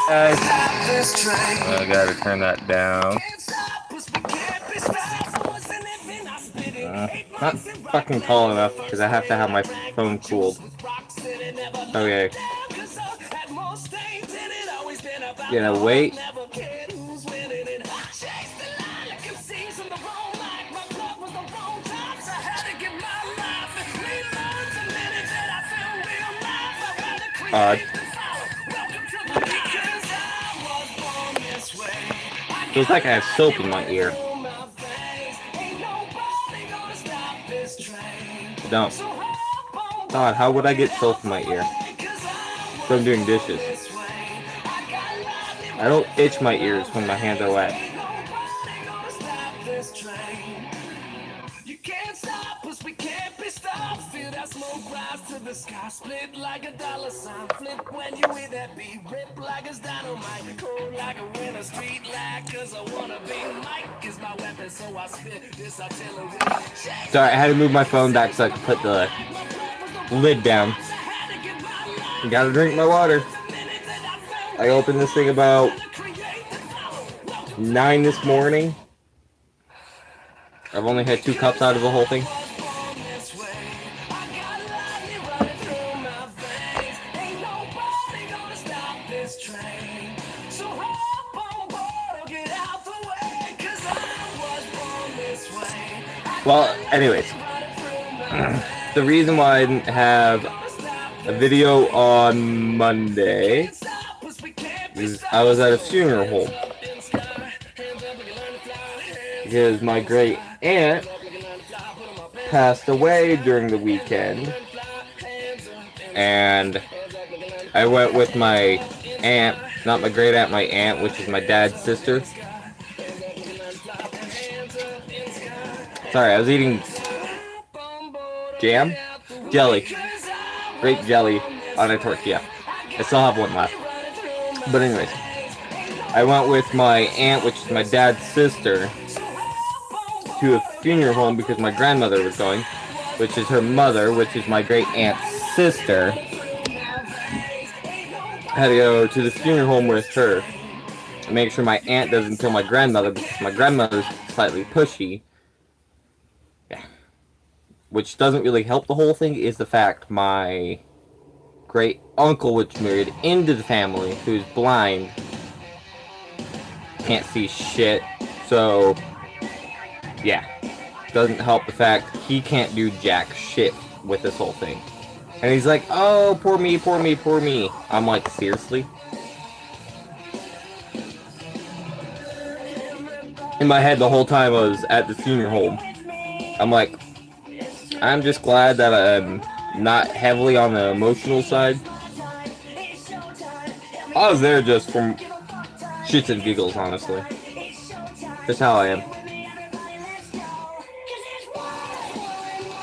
Guys, I gotta turn that down. Not fucking tall enough because I have to have my phone cooled. Okay. Gonna wait. Odd. Feels like I have soap in my ear. I don't. God, how would I get soap in my ear? So I'm doing dishes. I don't itch my ears when my hands are wet. Sorry, I had to move my phone back so I could put the lid down. Gotta drink my water. I opened this thing about 9 this morning. I've only had 2 cups out of the whole thing. Well, anyways, the reason why I didn't have a video on Monday is I was at a funeral home because my great aunt passed away during the weekend, and I went with my aunt, not my great aunt, my aunt, which is my dad's sister. Sorry, I was eating jam? Jelly. Grape jelly on a tortilla. I still have one left. But anyways, I went with my aunt, which is my dad's sister, to a funeral home because my grandmother was going, which is her mother, which is my great aunt's sister. I had to go to the funeral home with her and make sure my aunt doesn't kill my grandmother because my grandmother's slightly pushy. Which doesn't really help the whole thing, is the fact my great uncle, which married into the family, who's blind, can't see shit, so yeah, doesn't help the fact he can't do jack shit with this whole thing. And he's like, oh, poor me, poor me, poor me. I'm like, seriously? In my head the whole time I was at the funeral home, I'm like, I'm just glad that I'm not heavily on the emotional side. I was there just from shits and giggles, honestly. That's how I am.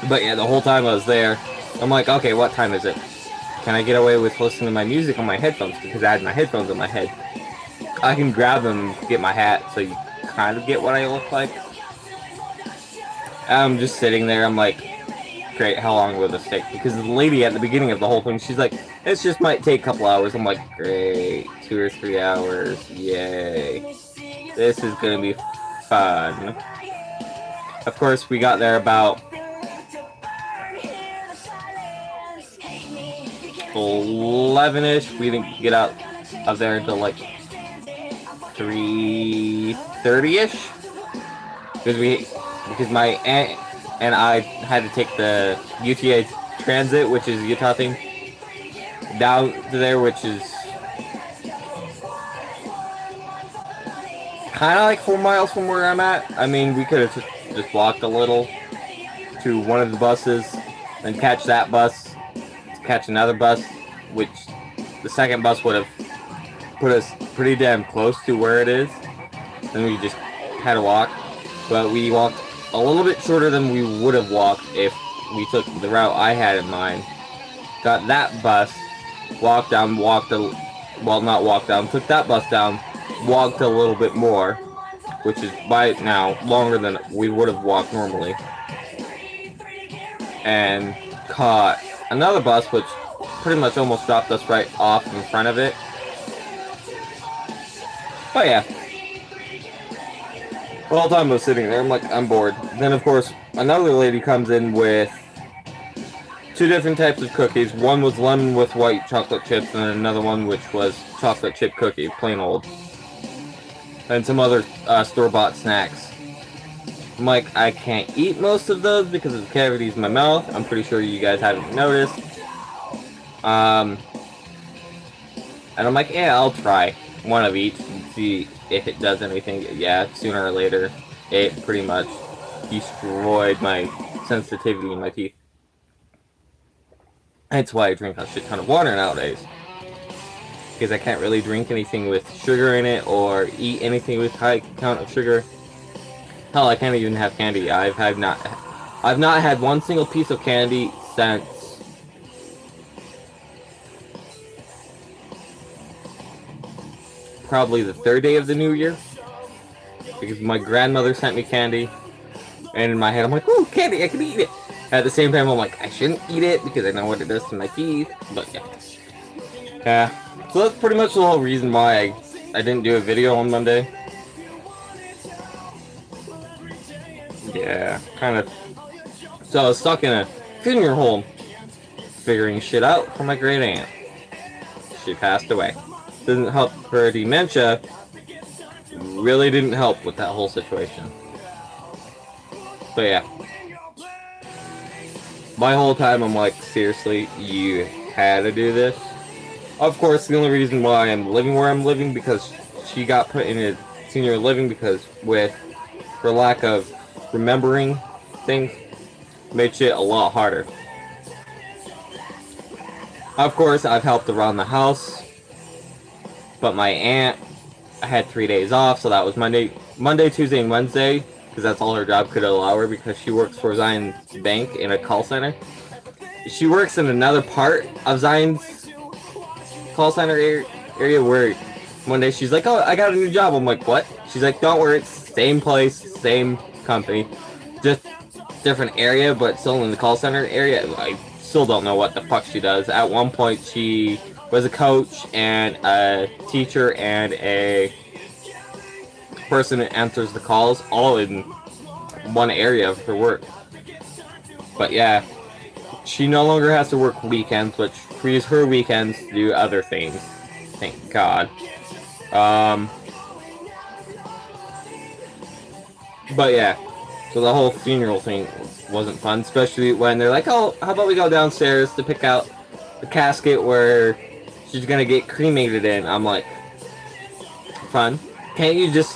But yeah, the whole time I was there, I'm like, okay, what time is it? Can I get away with listening to my music on my headphones? Because I had my headphones on my head. I can grab them and get my hat so you kind of get what I look like. I'm just sitting there, I'm like, great, how long will this take? Because the lady at the beginning of the whole thing, she's like, this just might take a couple hours. I'm like, great, 2 or 3 hours, yay. This is gonna be fun. Of course, we got there about 11-ish. We didn't get out of there until like 3:30-ish. Because my aunt and I had to take the UTA Transit, which is Utah thing, down to there, which is kind of like 4 miles from where I'm at. I mean, we could have just walked a little to one of the buses, then catch that bus, catch another bus, which the second bus would have put us pretty damn close to where it is. Then we just had to walk, but we walked a little bit shorter than we would have walked if we took the route I had in mind. Got that bus, walked down, took that bus down, walked a little bit more, which is by now longer than we would have walked normally, and caught another bus which pretty much almost dropped us right off in front of it. But yeah. The whole time I was sitting there, I'm like, I'm bored. Then, of course, another lady comes in with 2 different types of cookies. One was lemon with white chocolate chips, and another one which was chocolate chip cookie, plain old. And some other store-bought snacks. I'm like, I can't eat most of those because of the cavities in my mouth. I'm pretty sure you guys haven't noticed. And I'm like, yeah, I'll try one of each and see if it does anything. Yeah, sooner or later, it pretty much destroyed my sensitivity in my teeth. That's why I drink a shit ton of water nowadays. Because I can't really drink anything with sugar in it or eat anything with high count of sugar. Hell, I can't even have candy. I've not had one single piece of candy since probably the 3rd day of the new year, because my grandmother sent me candy, and in my head I'm like, ooh, candy, I can eat it. At the same time, I'm like, I shouldn't eat it because I know what it does to my teeth. But yeah, so that's pretty much the whole reason why I didn't do a video on Monday. Yeah, kind of. So I was stuck in a funeral home figuring shit out for my great aunt. She passed away. Didn't help her dementia. Really didn't help with that whole situation. But yeah. My whole time I'm like, seriously, you had to do this? Of course, the only reason why I'm living where I'm living because she got put in a senior living because with her lack of remembering things, made shit a lot harder. Of course, I've helped around the house. But my aunt, I had 3 days off, so that was Monday, Tuesday, and Wednesday, because that's all her job could allow her, because she works for Zion's Bank in a call center. She works in another part of Zion's call center area where one day she's like, oh, I got a new job. I'm like, what? She's like, don't worry, it's same place, same company, just different area, but still in the call center area. I still don't know what the fuck she does. At one point, she was a coach and a teacher and a person that answers the calls all in one area of her work. But yeah, she no longer has to work weekends, which frees her weekends to do other things. Thank God. But yeah, so the whole funeral thing wasn't fun, especially when they're like, oh, how about we go downstairs to pick out the casket where she's gonna get cremated in. I'm like, fun. Can't you just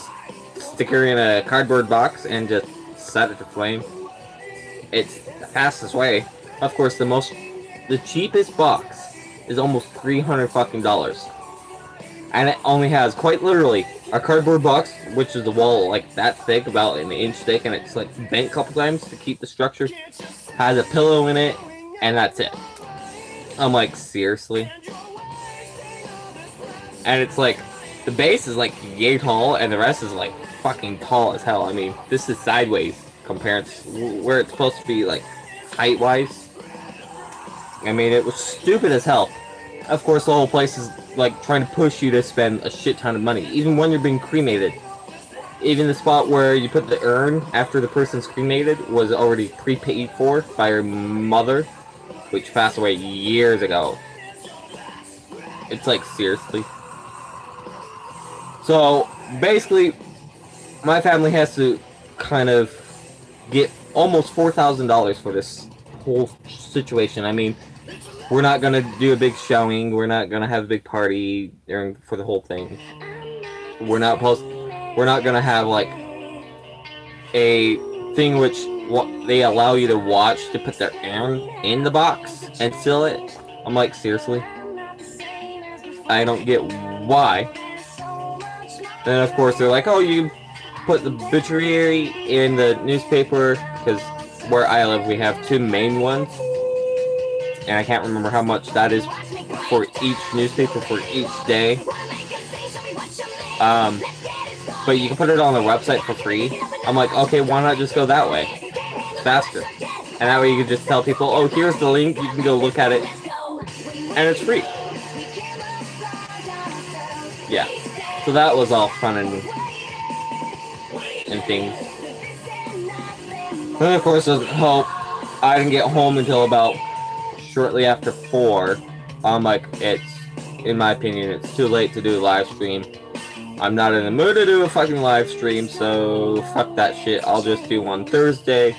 stick her in a cardboard box and just set it to flame? It's the fastest way. Of course, the cheapest box is almost $300 fucking dollars. And it only has, quite literally, a cardboard box, which is the wall like that thick, about an inch thick, and it's like bent a couple times to keep the structure. Has a pillow in it, and that's it. I'm like, seriously? And it's like, the base is like yay tall, and the rest is like fucking tall as hell. I mean, this is sideways compared to where it's supposed to be, like, height-wise. I mean, it was stupid as hell. Of course, the whole place is, like, trying to push you to spend a shit ton of money, even when you're being cremated. Even the spot where you put the urn after the person's cremated was already prepaid for by her mother, which passed away years ago. It's like, seriously. So, basically, my family has to kind of get almost $4,000 for this whole situation. I mean, we're not gonna do a big showing. We're not gonna have a big party for the whole thing. We're not gonna have like a thing which they allow you to watch to put their urn in the box and seal it. I'm like, seriously? I don't get why. Then of course they're like, oh, you put the obituary in the newspaper, because where I live we have 2 main ones. And I can't remember how much that is for each newspaper for each day. But you can put it on the website for free. I'm like, okay, why not just go that way? It's faster. And that way you can just tell people, oh, here's the link, you can go look at it. And it's free. yeah. So that was all fun and things. And of course, I hope I didn't get home until about shortly after 4. I'm like, in my opinion, it's too late to do a live stream. I'm not in the mood to do a fucking live stream, so fuck that shit. I'll just do one Thursday.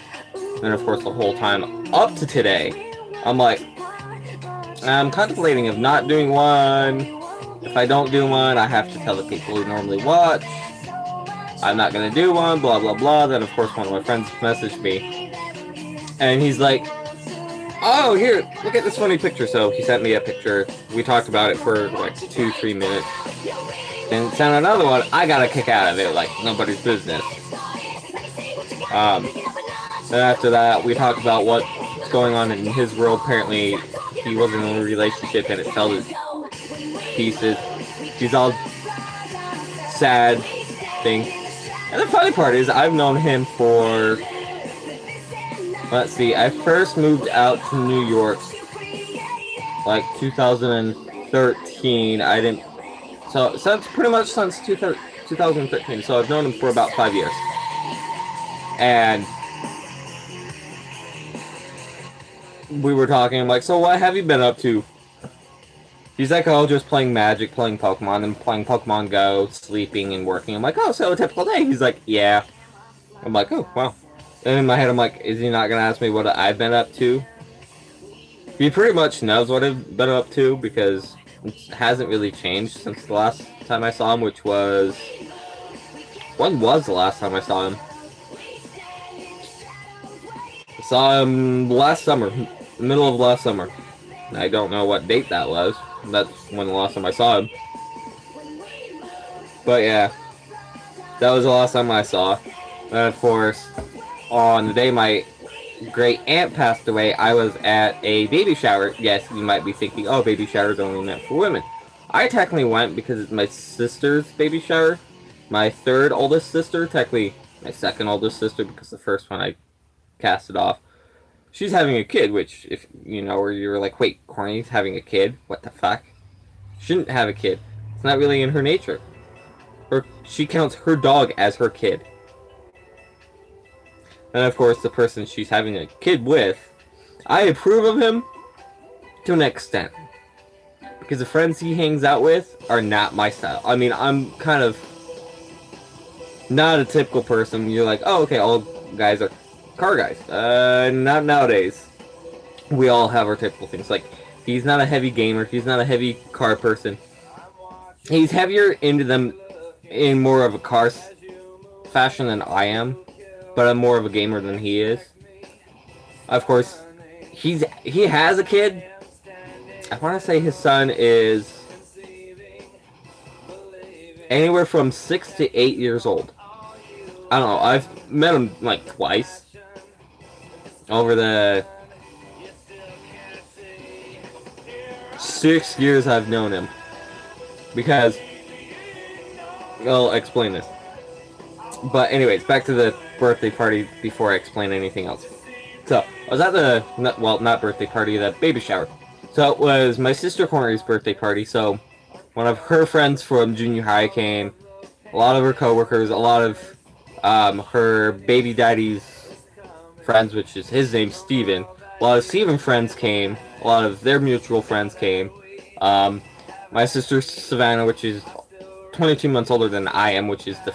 And of course, the whole time up to today, I'm like, I'm contemplating of not doing one. If I don't do one, I have to tell the people who normally watch I'm not gonna do one, blah blah blah. Then of course one of my friends messaged me, and he's like, oh, here, look at this funny picture. So he sent me a picture. We talked about it for like 2-3 minutes. Then sent another one. I got a kick out of it, like nobody's business. Then after that, we talked about what's going on in his world. Apparently, he wasn't in a relationship and it fell to pieces. He's all sad thing. And the funny part is, I've known him for, let's see, I first moved out to New York like 2013. I didn't, so since pretty much since 2013. So I've known him for about 5 years. And we were talking, I'm like, so what have you been up to? He's like, oh, just playing Magic, playing Pokemon, and playing Pokemon Go, sleeping and working. I'm like, oh, so a typical day? He's like, yeah. I'm like, oh, wow. And in my head, I'm like, is he not going to ask me what I've been up to? He pretty much knows what I've been up to, because it hasn't really changed since the last time I saw him, which was... When was the last time I saw him? I saw him last summer, middle of last summer. I don't know what date that was. That's when the last time I saw him. But yeah, that was the last time I saw. And of course, on the day my great aunt passed away, I was at a baby shower. Yes, you might be thinking, oh, baby showers only meant for women. I technically went because it's my sister's baby shower. My third oldest sister, technically my second oldest sister, because the first one I cast it off. She's having a kid, which, if you know, where you're like, wait, Corny's having a kid? What the fuck? Shouldn't have a kid. It's not really in her nature. She counts her dog as her kid. And of course, the person she's having a kid with, I approve of him to an extent. Because the friends he hangs out with are not my style. I mean, I'm kind of not a typical person. You're like, oh, okay, all guys are car guys. Not nowadays. We all have our typical things. Like, he's not a heavy gamer. He's not a heavy car person. He's heavier into them in more of a car fashion than I am. But I'm more of a gamer than he is. Of course, he has a kid. I want to say his son is anywhere from 6 to 8 years old. I don't know. I've met him like twice. Over the 6 years I've known him. Because, I'll explain this. But anyways, back to the birthday party before I explain anything else. So, I was at the, well, not birthday party, the baby shower. So it was my sister Corey's birthday party, so one of her friends from junior high came, a lot of her coworkers, a lot of her baby daddy's friends, which is his name, Steven. A lot of Steven's friends came. A lot of their mutual friends came. My sister Savannah, which is 22 months older than I am, which is the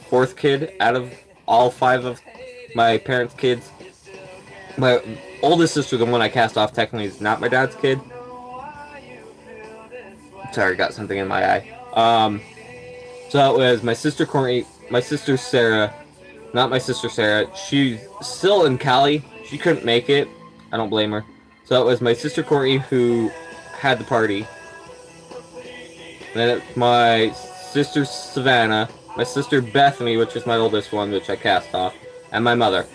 fourth kid out of all 5 of my parents' kids. My oldest sister, the one I cast off, technically is not my dad's kid. Sorry, got something in my eye. So that was my sister Courtney, my sister Sarah. Not my sister Sarah. She's still in Cali. She couldn't make it. I don't blame her. So it was my sister Courtney who had the party. Then it's my sister Savannah, my sister Bethany, which is my oldest one, which I cast off, and my mother.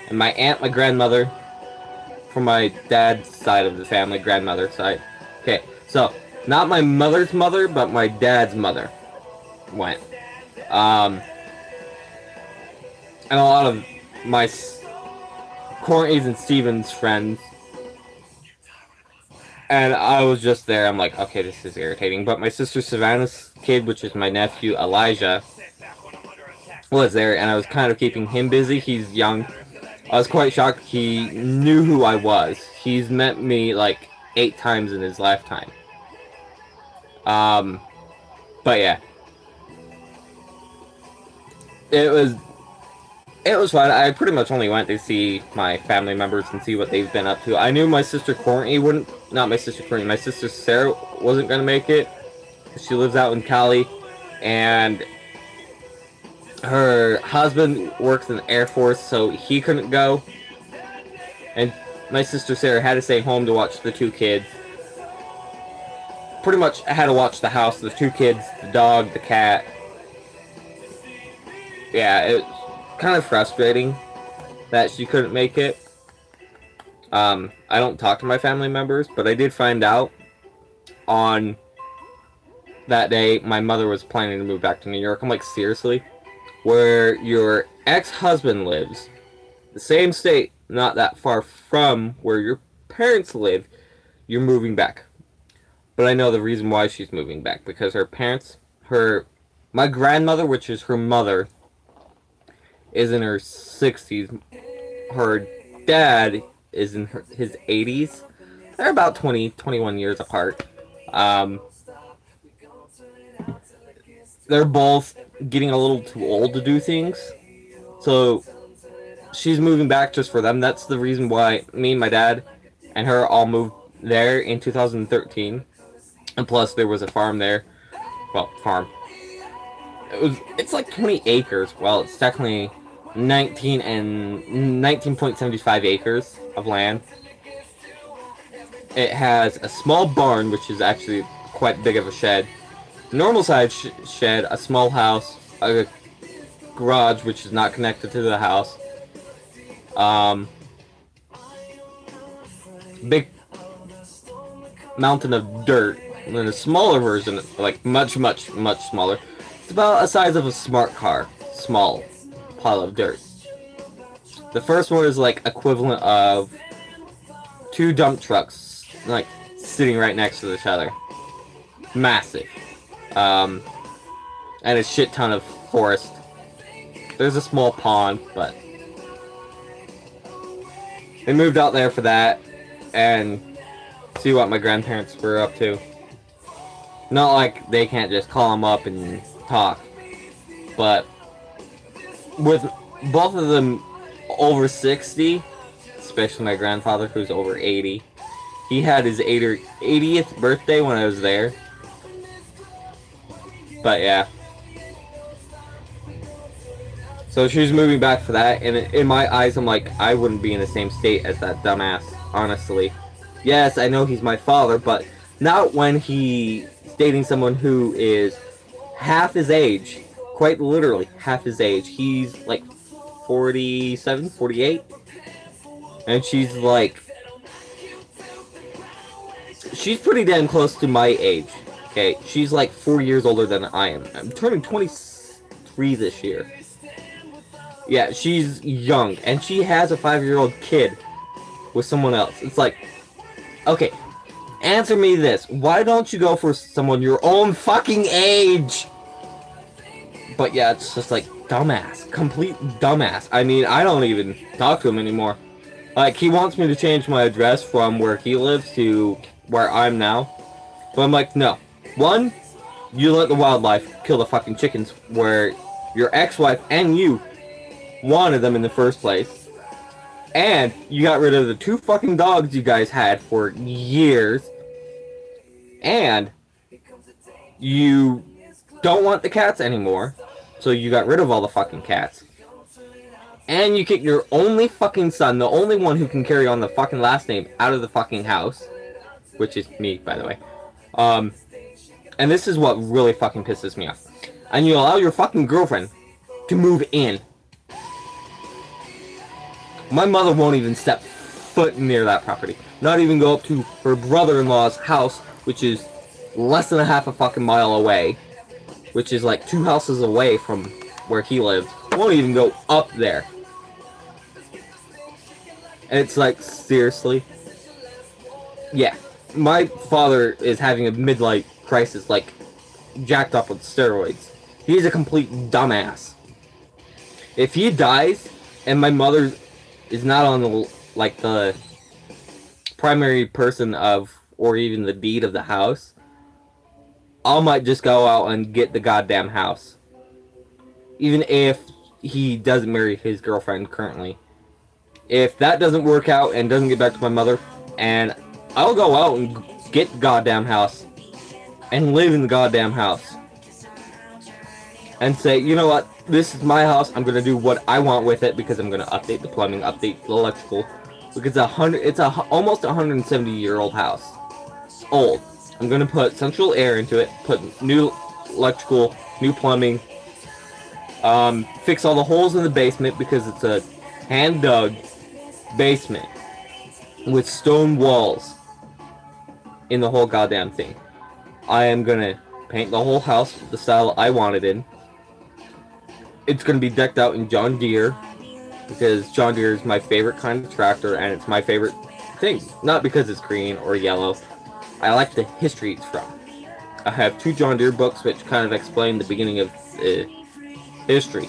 And my aunt, my grandmother, from my dad's side of the family, grandmother side. Okay, so, not my mother's mother, but my dad's mother went. And a lot of my Courtney's and Steven's friends. And I was just there. I'm like, okay, this is irritating. But my sister Savannah's kid, which is my nephew Elijah, was there, and I was kind of keeping him busy. He's young. I was quite shocked he knew who I was. He's met me like 8 times in his lifetime. But yeah. It was fun. I pretty much only went to see my family members and see what they've been up to. I knew my sister Courtney wouldn't, not my sister Courtney, my sister Sarah wasn't going to make it. She lives out in Cali, and her husband works in the Air Force, so he couldn't go. And my sister Sarah had to stay home to watch the 2 kids. Pretty much I had to watch the house, the 2 kids, the dog, the cat. Yeah, it was kind of frustrating that she couldn't make it. I don't talk to my family members, but I did find out on that day my mother was planning to move back to New York. I'm like, seriously? Where your ex-husband lives, the same state, not that far from where your parents live, you're moving back. But I know the reason why she's moving back, because her parents, my grandmother, which is her mother, is in her 60s. Her dad is in his 80s. They're about 21 years apart. They're both getting a little too old to do things. So she's moving back just for them. That's the reason why me and my dad and her all moved there in 2013. And plus there was a farm there. Well, farm. It's like 20 acres. Well, it's technically 19.75 acres of land. It has a small barn, which is actually quite big of a shed. Normal size shed, a small house, a garage which is not connected to the house. Big mountain of dirt, and then a smaller version, like much smaller. It's about the size of a smart car. Small pile of dirt. The first one is like equivalent of 2 dump trucks, like sitting right next to each other. Massive. And a shit ton of forest. There's a small pond, but they moved out there for that and see what my grandparents were up to. Not like they can't just call them up and talk, but with both of them over 60, especially my grandfather who's over 80, he had his 80th birthday when I was there. But yeah. So she's moving back for that, and in my eyes, I'm like, I wouldn't be in the same state as that dumbass, honestly. Yes, I know he's my father, but not when he's dating someone who is half his age. Quite literally, half his age. He's like 47, 48. And she's like... she's pretty damn close to my age. Okay, she's like 4 years older than I am. I'm turning 23 this year. Yeah, she's young, and she has a 5-year-old kid with someone else. It's like, okay, answer me this. Why don't you go for someone your own fucking age? But yeah, it's just like, dumbass. Complete dumbass. I mean, I don't even talk to him anymore. Like, he wants me to change my address from where he lives to where I'm now. But I'm like, no. One, you let the wildlife kill the fucking chickens where your ex-wife and you wanted them in the first place. And you got rid of the 2 fucking dogs you guys had for years. And you don't want the cats anymore. So you got rid of all the fucking cats. And you kicked your only fucking son, the only one who can carry on the fucking last name, out of the fucking house. Which is me, by the way. And this is what really fucking pisses me off. And you allow your fucking girlfriend to move in. My mother won't even step foot near that property. Not even go up to her brother-in-law's house, which is less than a half a fucking mile away. Which is like 2 houses away from where he lives. Won't even go up there. And it's like, seriously? Yeah. my father is having a midlife crisis, like, jacked up with steroids. He's a complete dumbass. If he dies, and my mother is not on the, like, the primary person of, or even the deed of the house, I might just go out and get the goddamn house. Even if he doesn't marry his girlfriend currently. If that doesn't work out and doesn't get back to my mother, and I'll go out and get the goddamn house and live in the goddamn house and say, you know what, this is my house, I'm gonna do what I want with it, because I'm gonna update the plumbing, update the electrical, because it's almost 170-year-old house. It's old. I'm gonna put central air into it, put new electrical, new plumbing, fix all the holes in the basement, because it's a hand-dug basement with stone walls in the whole goddamn thing. I am gonna paint the whole house the style I want it in. It's gonna be decked out in John Deere, because John Deere is my favorite kind of tractor, and it's my favorite thing. Not because it's green or yellow. I like the history it's from. I have 2 John Deere books which kind of explain the beginning of history.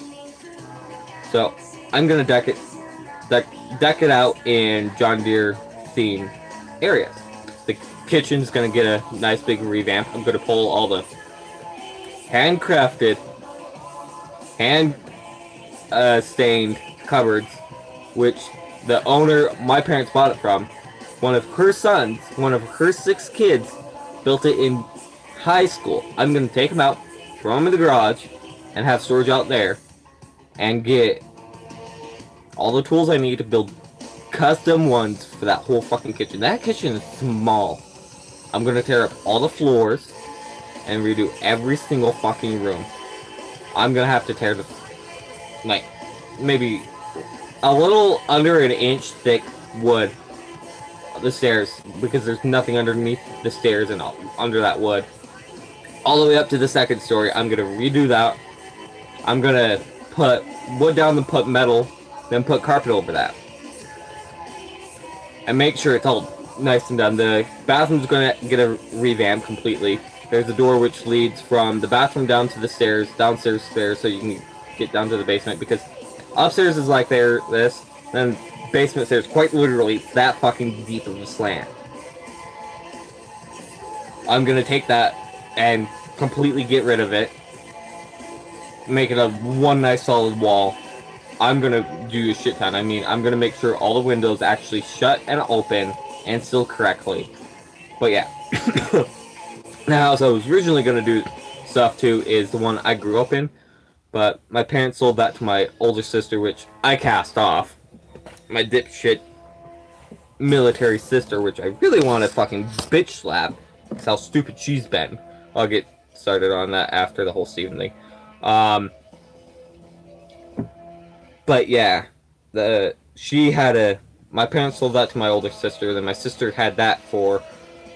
So I'm gonna deck it out in John Deere themed areas. The kitchen's gonna get a nice big revamp. I'm gonna pull all the handcrafted, hand stained cupboards, which the owner my parents bought it from. One of her sons, one of her 6 kids, built it in high school. I'm gonna take them out, throw them in the garage, and have storage out there, and get all the tools I need to build custom ones for that whole fucking kitchen. That kitchen is small. I'm gonna tear up all the floors and redo every single fucking room. I'm gonna have to tear the, like, maybe a little under an inch thick wood, the stairs, because there's nothing underneath the stairs and under that wood. All the way up to the 2nd story, I'm gonna redo that. I'm gonna put wood down and put metal, then put carpet over that. And make sure it's all nice and done. The bathroom's gonna get a revamp completely. There's a door which leads from the bathroom down to the stairs, downstairs stairs, so you can get down to the basement, because upstairs is like this, then basement stairs, quite literally, it's that fucking deep of a slant. I'm gonna take that and completely get rid of it, make it a one nice solid wall. I'm gonna do a shit ton. I mean, I'm gonna make sure all the windows actually shut and open and still correctly. But yeah. The house I was originally gonna do stuff to is the one I grew up in, but my parents sold that to my older sister, which I cast off. My dipshit military sister, which I really want to fucking bitch slap. That's how stupid she's been. I'll get started on that after the whole Steven thing. But yeah, my parents sold that to my older sister, then my sister had that for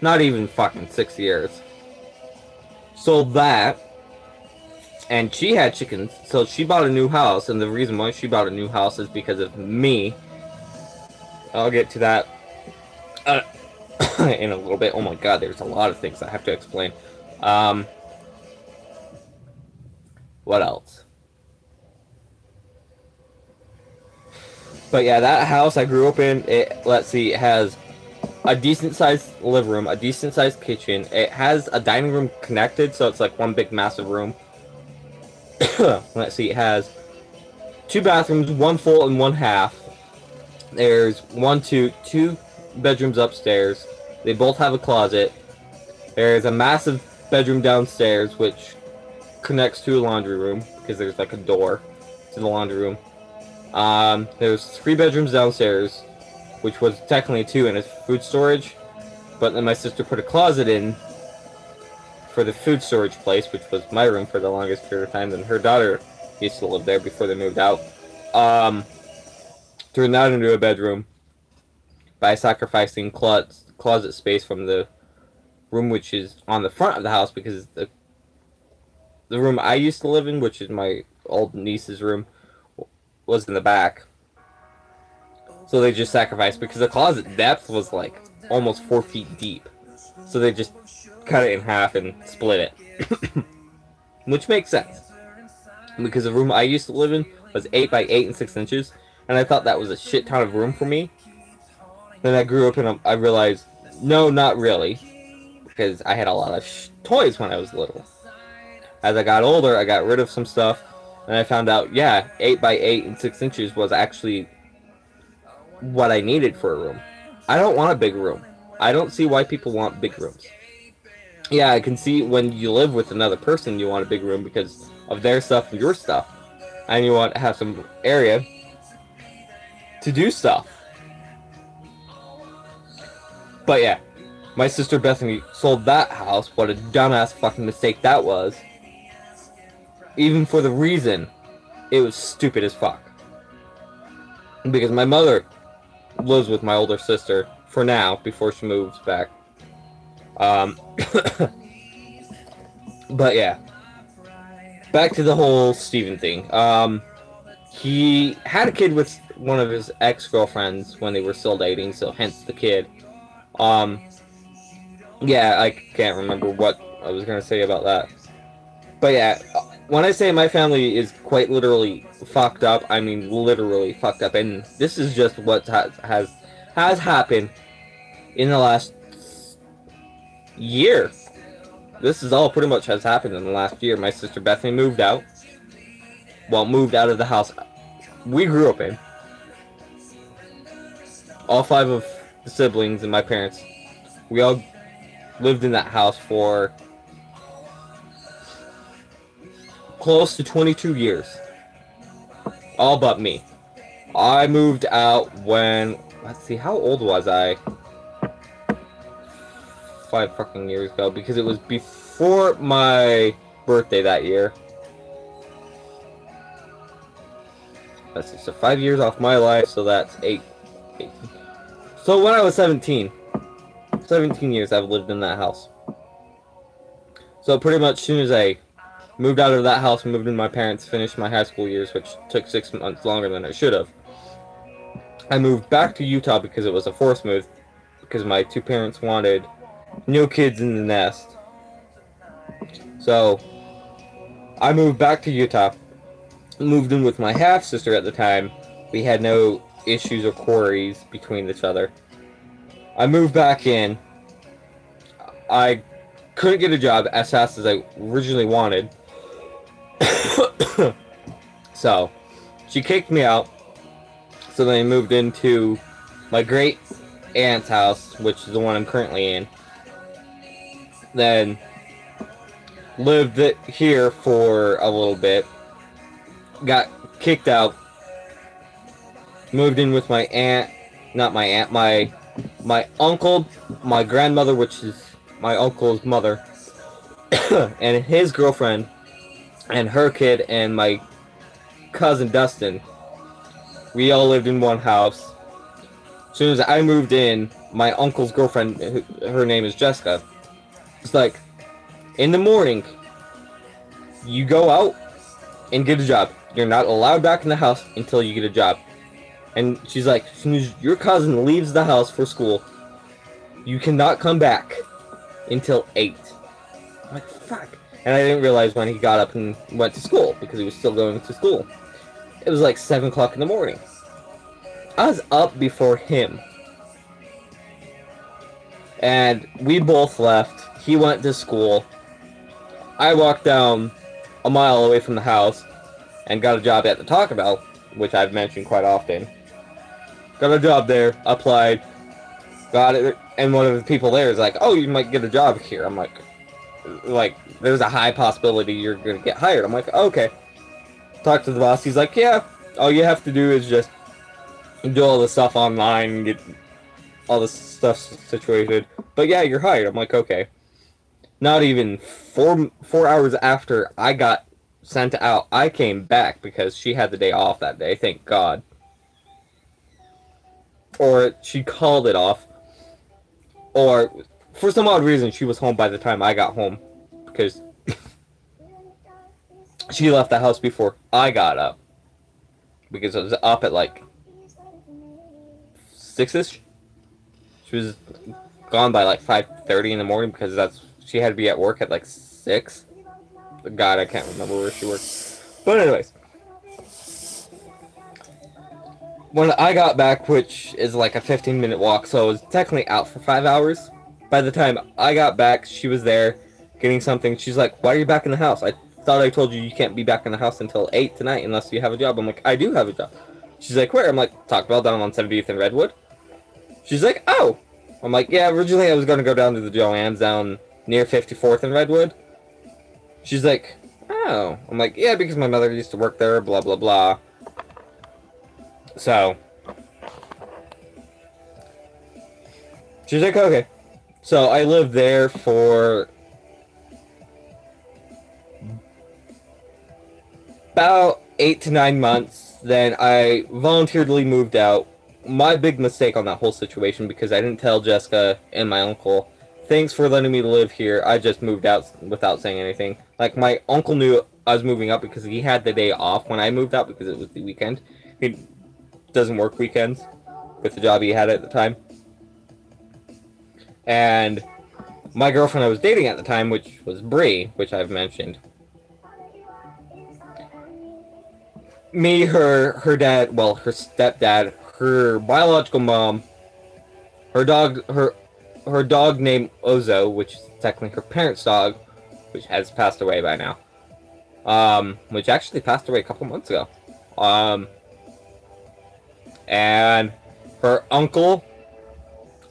not even fucking 6 years. Sold that, and she had chickens, so she bought a new house, and the reason why she bought a new house is because of me. I'll get to that in a little bit. Oh my god, there's a lot of things I have to explain. What else? But yeah, that house I grew up in, it has a decent sized living room, a decent sized kitchen. It has a dining room connected, so it's like one big massive room. Let's see, it has 2 bathrooms, 1 full and 1 half. There's 2 bedrooms upstairs. They both have a closet. There's a massive bedroom downstairs, which connects to a laundry room, because there's like a door to the laundry room. There's 3 bedrooms downstairs, which was technically 2, and it's food storage. But then my sister put a closet in for the food storage place, which was my room for the longest period of time. Then her daughter used to live there before they moved out. Turned that into a bedroom by sacrificing closet space from the room which is on the front of the house, because the room I used to live in, which is my old niece's room, was in the back. So they just sacrificed, because the closet depth was like almost 4 feet deep. So they just cut it in half and split it. Which makes sense. Because the room I used to live in was 8 by 8 and 6 inches. And I thought that was a shit ton of room for me. Then I grew up and I realized, no, not really. Because I had a lot of toys when I was little. As I got older, I got rid of some stuff. And I found out, yeah, 8 by 8 and 6 inches was actually what I needed for a room. I don't want a big room. I don't see why people want big rooms. Yeah, I can see when you live with another person, you want a big room because of their stuff and your stuff. And you want to have some area to do stuff. But yeah, my sister Bethany sold that house. What a dumbass fucking mistake that was. Even for the reason, it was stupid as fuck. Because my mother lives with my older sister for now, before she moves back. But yeah, back to the whole Steven thing. He had a kid with one of his ex-girlfriends when they were still dating, so hence the kid. Yeah, I can't remember what I was gonna say about that. But yeah, when I say my family is quite literally fucked up, I mean literally fucked up, and this is just what has happened in the last year. This is all pretty much has happened in the last year. My sister Bethany moved out. Well, moved out of the house we grew up in. All 5 of the siblings and my parents, we all lived in that house for close to 22 years. All but me. I moved out when, let's see, how old was I? 5 fucking years ago, because it was before my birthday that year. Let's see, so 5 years off my life, so that's 8. So when I was 17 years I've lived in that house. So pretty much as soon as I moved out of that house, moved in my parents, finished my high school years, which took 6 months longer than I should have. I moved back to Utah because it was a forced move, because my 2 parents wanted no kids in the nest. So I moved back to Utah, moved in with my half-sister at the time. We had no issues or quarries between each other. I moved back in. I couldn't get a job as fast as I originally wanted. So she kicked me out. So then I moved into my great aunt's house, which is the one I'm currently in. Then lived here for a little bit. Got kicked out. Moved in with my aunt, not my aunt, my uncle, my grandmother, which is my uncle's mother, and his girlfriend, and her kid, and my cousin Dustin. We all lived in one house. As soon as I moved in, my uncle's girlfriend, her name is Jessica, it's like, in the morning, you go out and get a job. You're not allowed back in the house until you get a job. And she's like, as soon as your cousin leaves the house for school, you cannot come back until 8. I'm like, fuck. And I didn't realize when he got up and went to school, because he was still going to school. It was like 7 o'clock in the morning. I was up before him. And we both left. He went to school. I walked down a mile away from the house and got a job at the Taco Bell, which I've mentioned quite often. Got a job there, applied, got it, and one of the people there is like, oh, you might get a job here. I'm like, there's a high possibility you're going to get hired. I'm like, okay. Talk to the boss. He's like, yeah, all you have to do is just do all the stuff online and get all the stuff situated. But yeah, you're hired. I'm like, okay. Not even 4 hours after I got sent out, I came back because she had the day off that day, thank God. Or she called it off. Or, for some odd reason, she was home by the time I got home. Because she left the house before I got up. Because I was up at like 6-ish. She was gone by like 5:30 in the morning because she had to be at work at like 6. God, I can't remember where she worked. But anyways, when I got back, which is like a 15-minute walk, so I was technically out for 5 hours. By the time I got back, she was there getting something. She's like, "Why are you back in the house? I thought I told you you can't be back in the house until 8 tonight unless you have a job." I'm like, "I do have a job." She's like, "Where?" I'm like, "Taco Bell down on 70th and Redwood." She's like, "Oh." I'm like, "Yeah, originally I was going to go down to the Joann's down near 54th and Redwood." She's like, "Oh." I'm like, "Yeah, because my mother used to work there, blah, blah, blah." So, she's like, "Okay." So, I lived there for about 8 to 9 months. Then I voluntarily moved out. My big mistake on that whole situation, because I didn't tell Jessica and my uncle, "Thanks for letting me live here. I just moved out without saying anything." Like, my uncle knew I was moving out because he had the day off when I moved out because it was the weekend. He doesn't work weekends with the job he had at the time. And my girlfriend I was dating at the time, which was Bree, which I've mentioned. Me, her dad, well, her stepdad, her biological mom, her dog named Ozo, which is technically her parents' dog, which has passed away by now. Which actually passed away a couple months ago. And her uncle,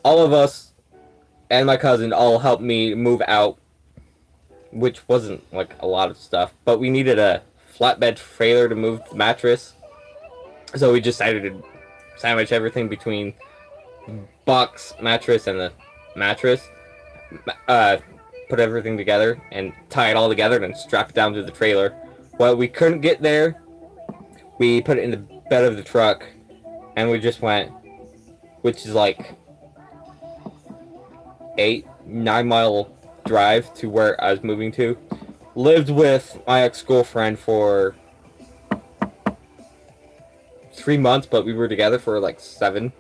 all of us, and my cousin all helped me move out, which wasn't like a lot of stuff, but we needed a flatbed trailer to move the mattress, so we decided to sandwich everything between box mattress and the mattress, put everything together and tie it all together and strap it down to the trailer. Well, we couldn't get there, we put it in the bed of the truck, and we just went, which is like 8-9 mile drive to where I was moving to. Lived with my ex-girlfriend for 3 months, but we were together for like 7.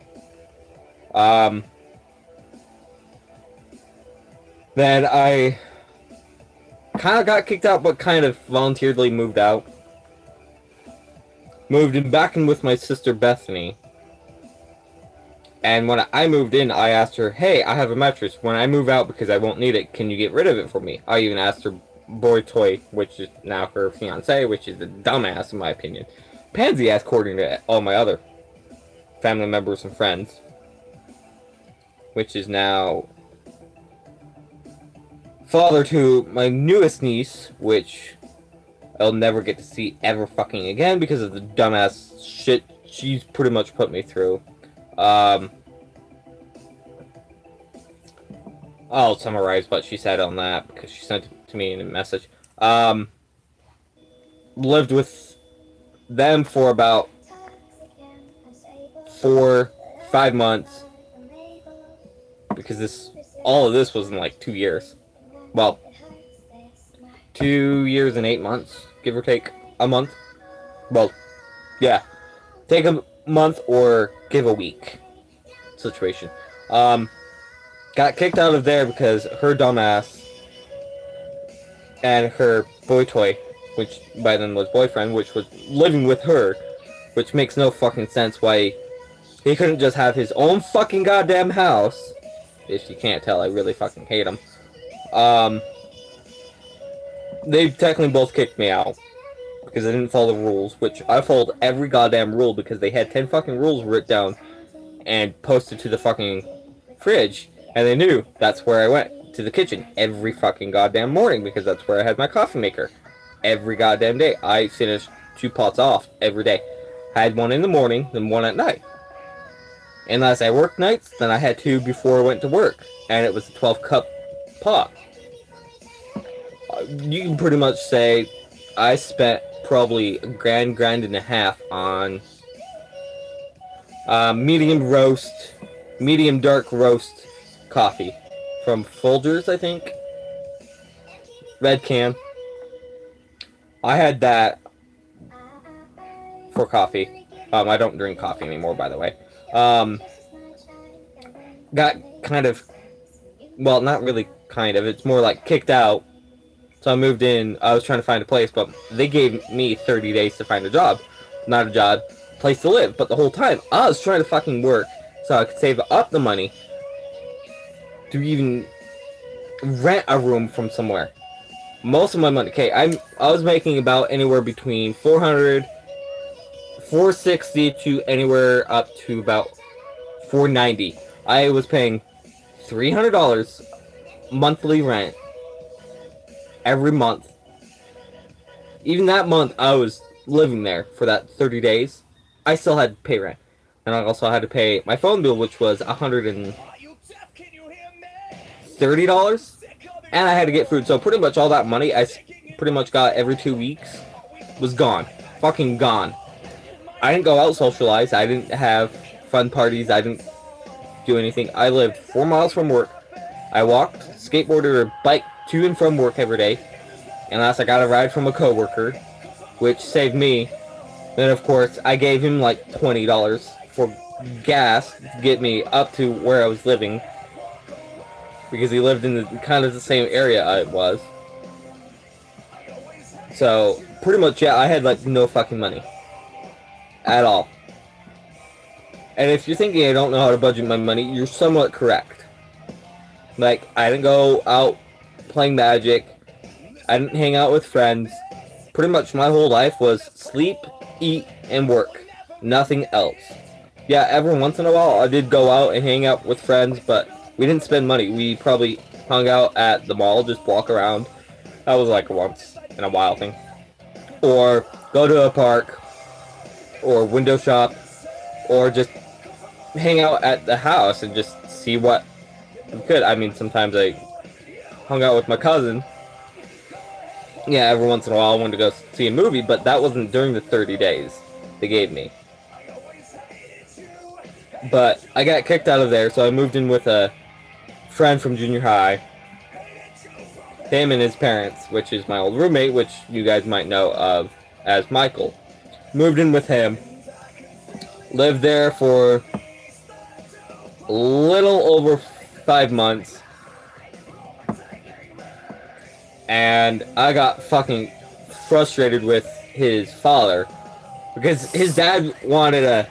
Then I kind of got kicked out, but kind of voluntarily moved out. Moved in back in with my sister Bethany. And when I moved in, I asked her, "Hey, I have a mattress. When I move out, because I won't need it, can you get rid of it for me?" I even asked her boy toy, which is now her fiance, which is a dumbass in my opinion. Pansy ass, according to all my other family members and friends, which is now father to my newest niece, which I'll never get to see ever fucking again because of the dumbass shit she's pretty much put me through. I'll summarize what she said on that because she sent it to me in a message. Lived with them for about 4-5 months because all of this was in like 2 years. Well, 2 years and 8 months, give or take a month. Well, yeah, take a month or give a week situation. Got kicked out of there because her dumbass and her boy toy, which by then was boyfriend, which was living with her, which makes no fucking sense why he couldn't just have his own fucking goddamn house. If you can't tell, I really fucking hate him. They technically both kicked me out because I didn't follow the rules, which I followed every goddamn rule because they had 10 fucking rules written down and posted to the fucking fridge. And they knew that's where I went, to the kitchen, every fucking goddamn morning, because that's where I had my coffee maker. Every goddamn day. I finished 2 pots off every day. I had 1 in the morning, then 1 at night. Unless I worked nights, then I had 2 before I went to work. And it was a 12-cup pot. You can pretty much say I spent probably a grand and a half on medium dark roast coffee from Folgers, I think. Red can. I had that for coffee. I don't drink coffee anymore, by the way. Got kind of Well, not really, kind of. It's more like kicked out. So I moved in. I was trying to find a place, but they gave me 30 days to find a job. Not a job, place to live. But the whole time, I was trying to fucking work so I could save up the money to even rent a room from somewhere. Most of my money, okay, I was making about anywhere between 460 to anywhere up to about 490. I was paying $300 monthly rent every month. Even that month I was living there for that 30 days. I still had to pay rent. And I also had to pay my phone bill, which was $130. And I had to get food. So pretty much all that money I pretty much got every 2 weeks was gone. Fucking gone. I didn't go out socialize. I didn't have fun parties. I didn't do anything. I lived 4 miles from work. I walked, skateboarded, or biked to and from work every day. Unless I got a ride from a coworker, which saved me. Then of course I gave him like $20 for gas to get me up to where I was living, because he lived in the kind of the same area I was. So pretty much, yeah, I had like no fucking money at all. And if you're thinking I don't know how to budget my money, you're somewhat correct. Like, I didn't go out playing Magic. I didn't hang out with friends. Pretty much my whole life was sleep, eat, and work. Nothing else. Yeah, every once in a while I did go out and hang out with friends, but we didn't spend money. We probably hung out at the mall, just walk around. That was like a once in a while thing. Or go to a park, or window shop, or just hang out at the house and just see what we could. I mean, sometimes I hung out with my cousin. Yeah, every once in a while I wanted to go see a movie, but that wasn't during the 30 days they gave me. But I got kicked out of there, so I moved in with a friend from junior high. Him and his parents, which is my old roommate, which you guys might know of as Michael. Moved in with him. Lived there for a little over 5 months. And I got fucking frustrated with his father, because his dad wanted to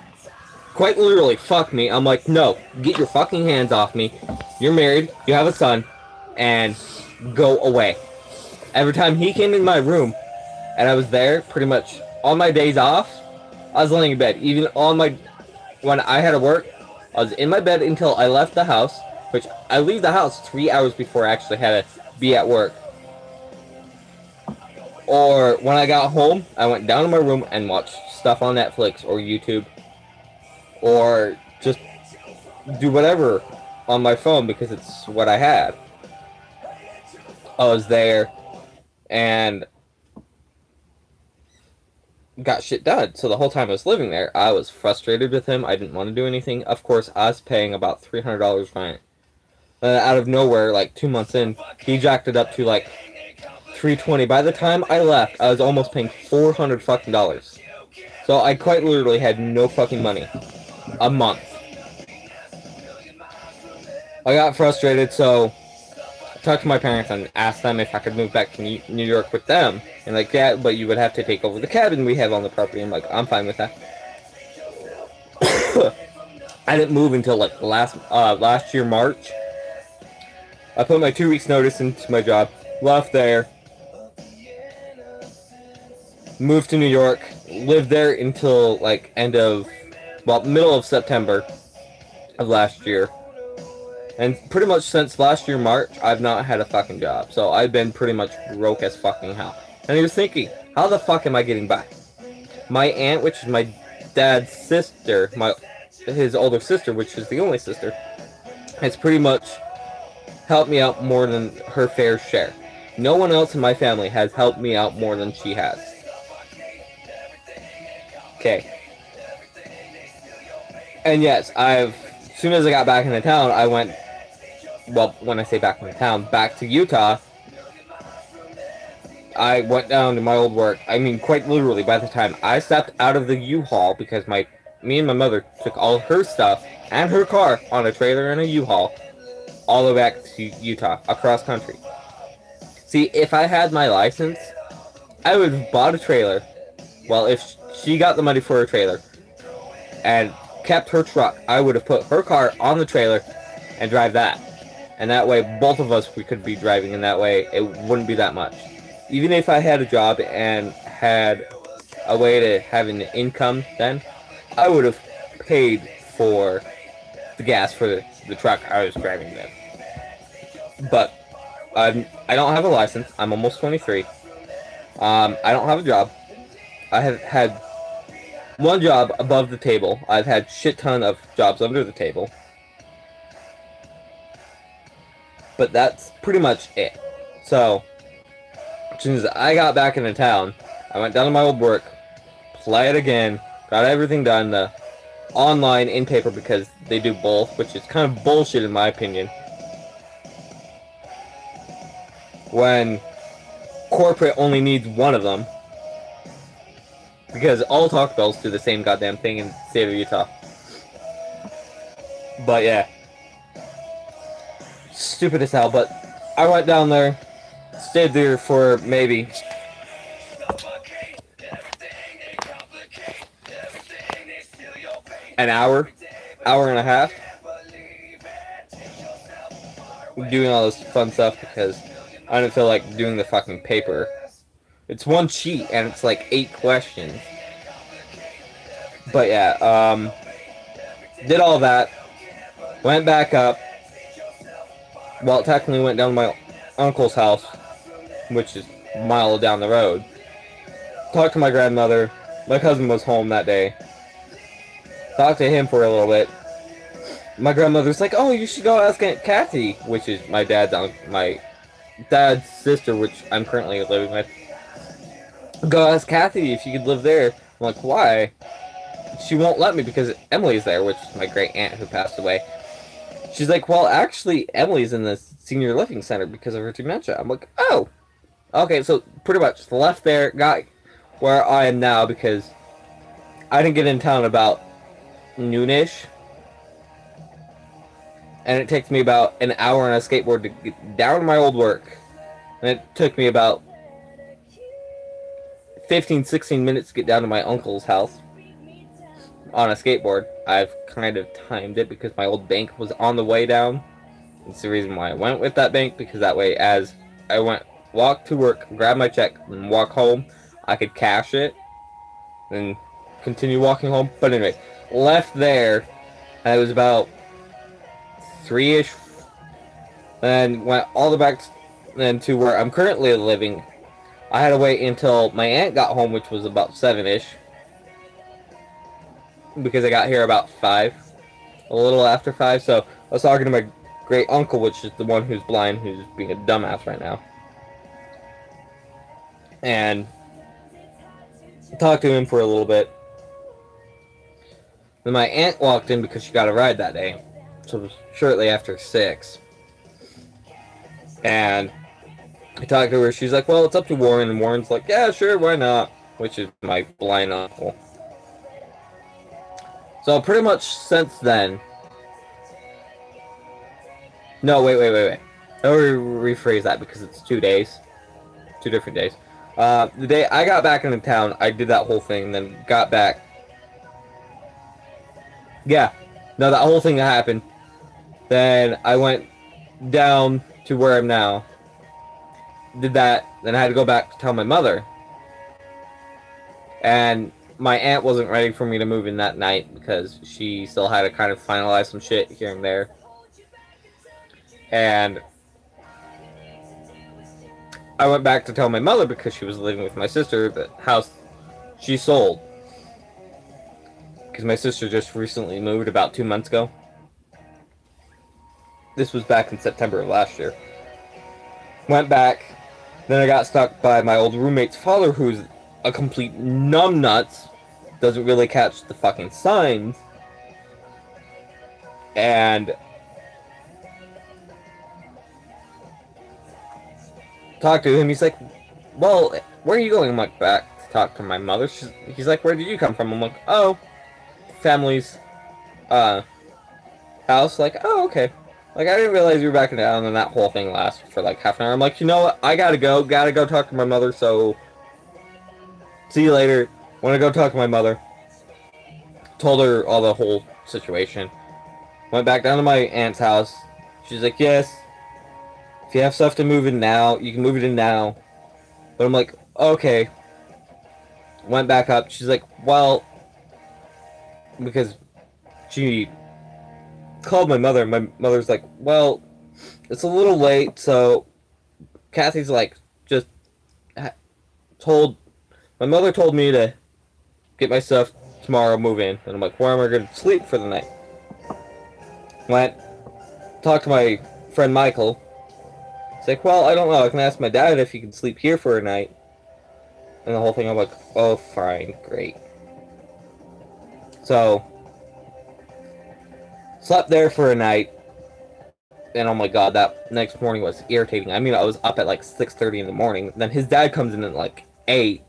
quite literally fuck me. I'm like, no, get your fucking hands off me. You're married, you have a son, and go away. Every time he came in my room and I was there, pretty much on my days off, I was laying in bed. Even on my, when I had to work, I was in my bed until I left the house, which I leave the house 3 hours before I actually had to be at work. Or when I got home, I went down to my room and watched stuff on Netflix or YouTube. Or just do whatever on my phone, because it's what I had. I was there and got shit done. So the whole time I was living there, I was frustrated with him. I didn't want to do anything. Of course, I was paying about $300 rent. Out of nowhere, like 2 months in, he jacked it up to like $320. By the time I left, I was almost paying $400 fucking dollars. So I quite literally had no fucking money. A month. I got frustrated, so I talked to my parents and asked them if I could move back to New York with them. And like, yeah, but you would have to take over the cabin we have on the property. I'm like, I'm fine with that. I didn't move until like last year, March. I put my 2 weeks notice into my job, left there, moved to New York, lived there until like middle of September of last year. And pretty much since last year, March, I've not had a fucking job. So I've been pretty much broke as fucking hell. And he was thinking, how the fuck am I getting by? My aunt, which is my dad's sister, his older sister, which is the only sister, has pretty much helped me out more than her fair share. No one else in my family has helped me out more than she has. Okay. And yes, as soon as I got back into town, I went, well, when I say back into town, back to Utah. I went down to my old work. I mean, quite literally, by the time I stepped out of the U-Haul, because me and my mother took all her stuff and her car on a trailer and a U-Haul, all the way back to Utah, across country. See, if I had my license, I would have bought a trailer. Well, if she got the money for a trailer and kept her truck, I would have put her car on the trailer and drive that. And that way, both of us, we could be driving, and that way, it wouldn't be that much. Even if I had a job and had a way to have an income then, I would have paid for the gas for the truck I was driving then. But I don't have a license. I'm almost 23. I don't have a job. I have had one job above the table. I've had shit ton of jobs under the table. But that's pretty much it. So, as soon as I got back into town, I went down to my old work, applied again, got everything done, the online, in paper, because they do both, which is kind of bullshit in my opinion. When corporate only needs one of them. Because all Taco Bells do the same goddamn thing in the state of Utah. But yeah. Stupid as hell, but I went down there, stayed there for maybe an hour and a half, doing all this fun stuff because I didn't feel like doing the fucking paper. It's one sheet and it's like 8 questions. But yeah, did all that, went back up. Well, technically went down to my uncle's house, which is a mile down the road. Talked to my grandmother. My cousin was home that day. Talked to him for a little bit. My grandmother's like, "Oh, you should go ask Aunt Kathy," which is my dad's sister, which I'm currently living with. Go ask Kathy if you could live there. I'm like, why? She won't let me because Emily's there, which is my great aunt who passed away. She's like, well, actually, Emily's in the senior living center because of her dementia. I'm like, oh. Okay, so pretty much left there, got where I am now because I didn't get in town about noonish. And it takes me about an hour on a skateboard to get down to my old work. And it took me about 15-16 minutes to get down to my uncle's house on a skateboard. I've kind of timed it because my old bank was on the way down. That's the reason why I went with that bank, because that way as I walk to work, grab my check, and walk home, I could cash it, and continue walking home. But anyway, left there, and it was about 3-ish, and went all the way back then to where I'm currently living. I had to wait until my aunt got home, which was about 7-ish. Because I got here about 5. A little after 5. So, I was talking to my great uncle, which is the one who's blind, who's being a dumbass right now. And talked to him for a little bit. Then my aunt walked in because she got a ride that day. So, it was shortly after 6. And I talked to her. She's like, well, it's up to Warren. And Warren's like, yeah, sure, why not? Which is my blind uncle. So pretty much since then... No, wait. I'll rephrase that because it's 2 days. 2 different days. The day I got back into town, I did that whole thing, then got back. Yeah. No, that whole thing happened. Then I went down to where I'm now. Did that, then I had to go back to tell my mother. And my aunt wasn't ready for me to move in that night because she still had to kind of finalize some shit here and there. And I went back to tell my mother because she was living with my sister the house she sold. Because my sister just recently moved about 2 months ago. This was back in September of last year. Went back. Then I got stuck by my old roommate's father, who's a complete numbnuts. Doesn't really catch the fucking signs. And talked to him. He's like, well, where are you going? I'm like, back to talk to my mother. He's like, where did you come from? I'm like, oh, family's house. Like, oh, okay. Like, I didn't realize you were back in town, and that whole thing lasted for like half an hour. I'm like, you know what? I gotta go talk to my mother, so see you later. Wanna go talk to my mother. Told her all the whole situation. Went back down to my aunt's house. She's like, yes, if you have stuff to move in now, you can move it in now. But I'm like, okay. Went back up. She's like, well, because she called my mother. My mother's like, well, it's a little late, so Kathy's like, just told, my mother told me to get my stuff tomorrow, move in. And I'm like, where am I going to sleep for the night? Went, talked to my friend Michael. He's like, well, I don't know. I can ask my dad if he can sleep here for a night. And the whole thing, I'm like, oh, fine, great. So, slept there for a night. And oh my god, that next morning was irritating. I mean, I was up at like 6:30 in the morning. Then his dad comes in at like 8.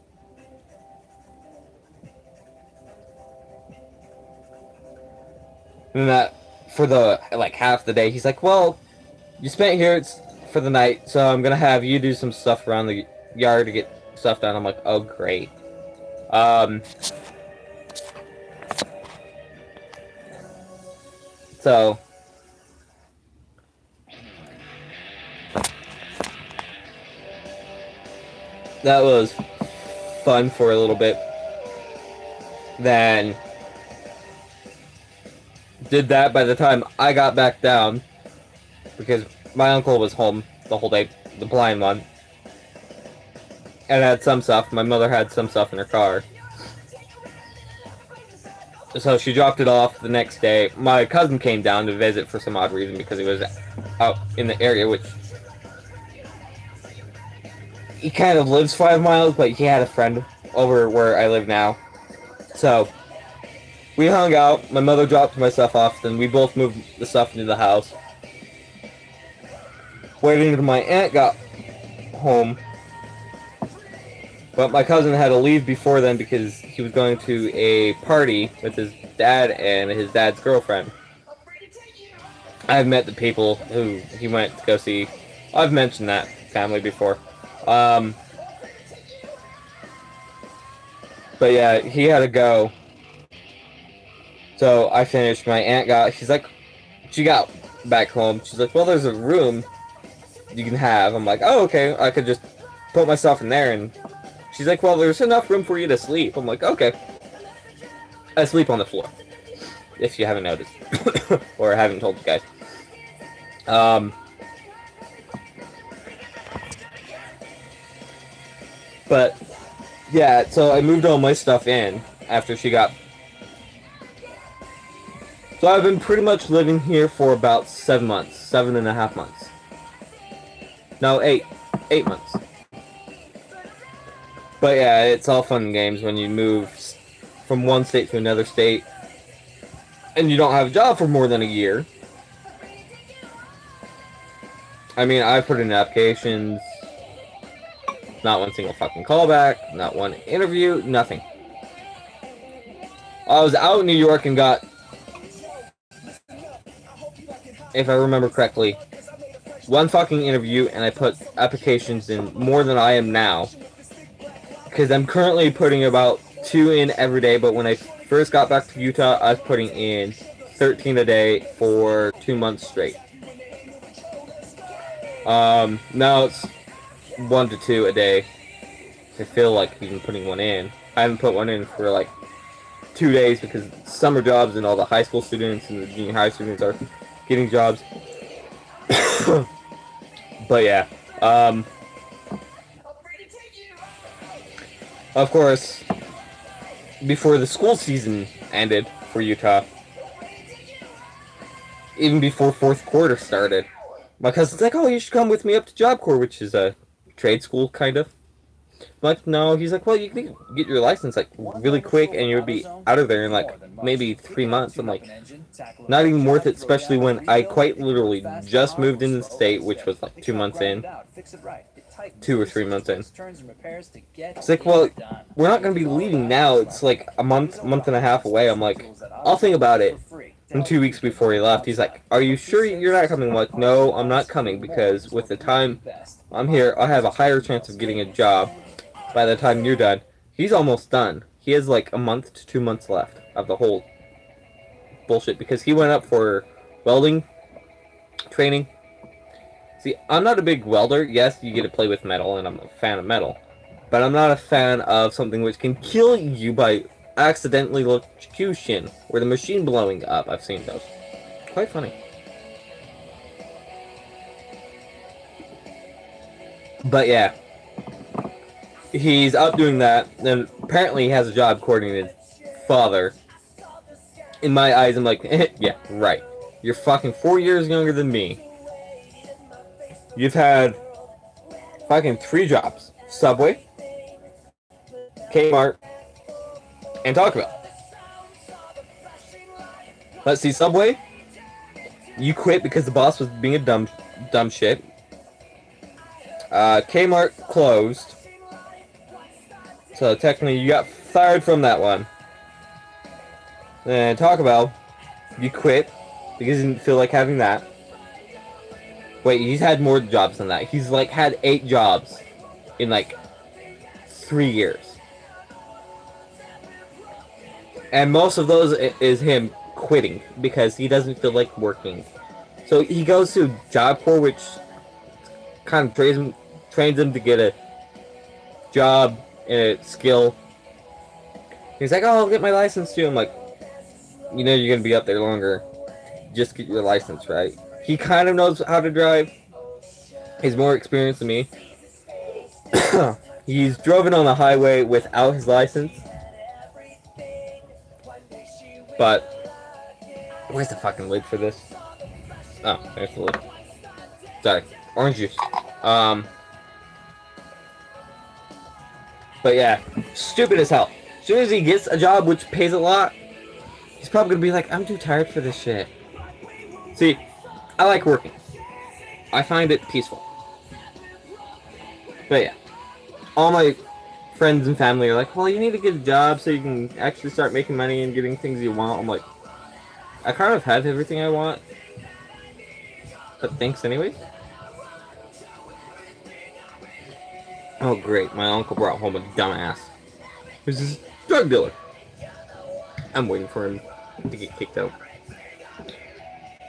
And that, for the, like, half the day, he's like, well, you spent here for the night, so I'm gonna have you do some stuff around the yard to get stuff done. I'm like, oh, great. So, that was fun for a little bit. Then did that by the time I got back down, because my uncle was home the whole day, the blind one, and had some stuff. My mother had some stuff in her car. So she dropped it off the next day. My cousin came down to visit for some odd reason because he was out in the area, which he kind of lives 5 miles, but he had a friend over where I live now. So we hung out. My mother dropped my stuff off, then we both moved the stuff into the house. Waiting until my aunt got home. But my cousin had to leave before then because he was going to a party with his dad and his dad's girlfriend. I've met the people who he went to go see. I've mentioned that family before. But yeah, he had to go. So I finished. My aunt she got back home. She's like, well, there's a room you can have. I'm like, oh, okay. I could just put my stuff in there. And she's like, well, there's enough room for you to sleep. I'm like, okay. I sleep on the floor, if you haven't noticed. Or I haven't told you guys. But, yeah, so I moved all my stuff in after she got... So I've been pretty much living here for about 7 months. 7.5 months. No, 8 months. But yeah, it's all fun and games when you move from one state to another state and you don't have a job for more than a year. I mean, I put in applications, not one single fucking callback, not one interview, nothing. I was out in New York and got, if I remember correctly, one fucking interview, and I put applications in more than I am now. Because I'm currently putting about 2 in every day, but when I first got back to Utah, I was putting in 13 a day for 2 months straight. Now it's 1 to 2 a day. I feel like even putting one in. I haven't put one in for like 2 days because summer jobs and all the high school students and the junior high students are getting jobs. But yeah, of course, before the school season ended for Utah, even before 4th quarter started, my cousin's like, oh, you should come with me up to Job Corps, which is a trade school, kind of. But no, he's like, well, you can get your license, like, really quick, and you'll be out of there in, like, maybe 3 months. I'm like, not even worth it, especially when I quite literally just moved into the state, which was, like, 2 months in. 2 or 3 months in. It's like, well, we're not going to be leaving now. It's, like, a month and a half away. I'm like, I'll think about it. And 2 weeks before he left, he's like, "Are you sure you're not coming?" I'm like, "No, I'm not coming because with the time I'm here, I'll have a higher chance of getting a job by the time you're done." He's almost done. He has like a month to 2 months left of the whole bullshit because he went up for welding training. See, I'm not a big welder. Yes, you get to play with metal, and I'm a fan of metal. But I'm not a fan of something which can kill you by accidentally electrocution, or the machine blowing up. I've seen those. Quite funny. But yeah. He's out doing that, and apparently he has a job according to his father. In my eyes, I'm like, yeah, right. You're fucking 4 years younger than me. You've had fucking 3 jobs. Subway, Kmart, and Taco Bell. Let's see, Subway, you quit because the boss was being a dumb shit. Kmart closed. So technically you got fired from that one. And Taco Bell, you quit because you didn't feel like having that. Wait, he's had more jobs than that. He's like had 8 jobs in like 3 years. And most of those is him quitting because he doesn't feel like working. So he goes to Job Corps, which kind of trains him to get a job and a skill. He's like, "Oh, I'll get my license too." I'm like, "You know you're going to be up there longer. Just get your license, right?" He kind of knows how to drive. He's more experienced than me. He's driven on the highway without his license. But where's the fucking lid for this? Oh, there's the lid. Sorry. Orange juice. But yeah, stupid as hell. As soon as he gets a job which pays a lot, he's probably gonna be like, "I'm too tired for this shit." See, I like working. I find it peaceful. But yeah, all my friends and family are like, "Well, you need to get a job so you can actually start making money and getting things you want." I'm like, I kind of have everything I want. But thanks anyways. Oh great, my uncle brought home a dumbass. Who's this drug dealer? I'm waiting for him to get kicked out.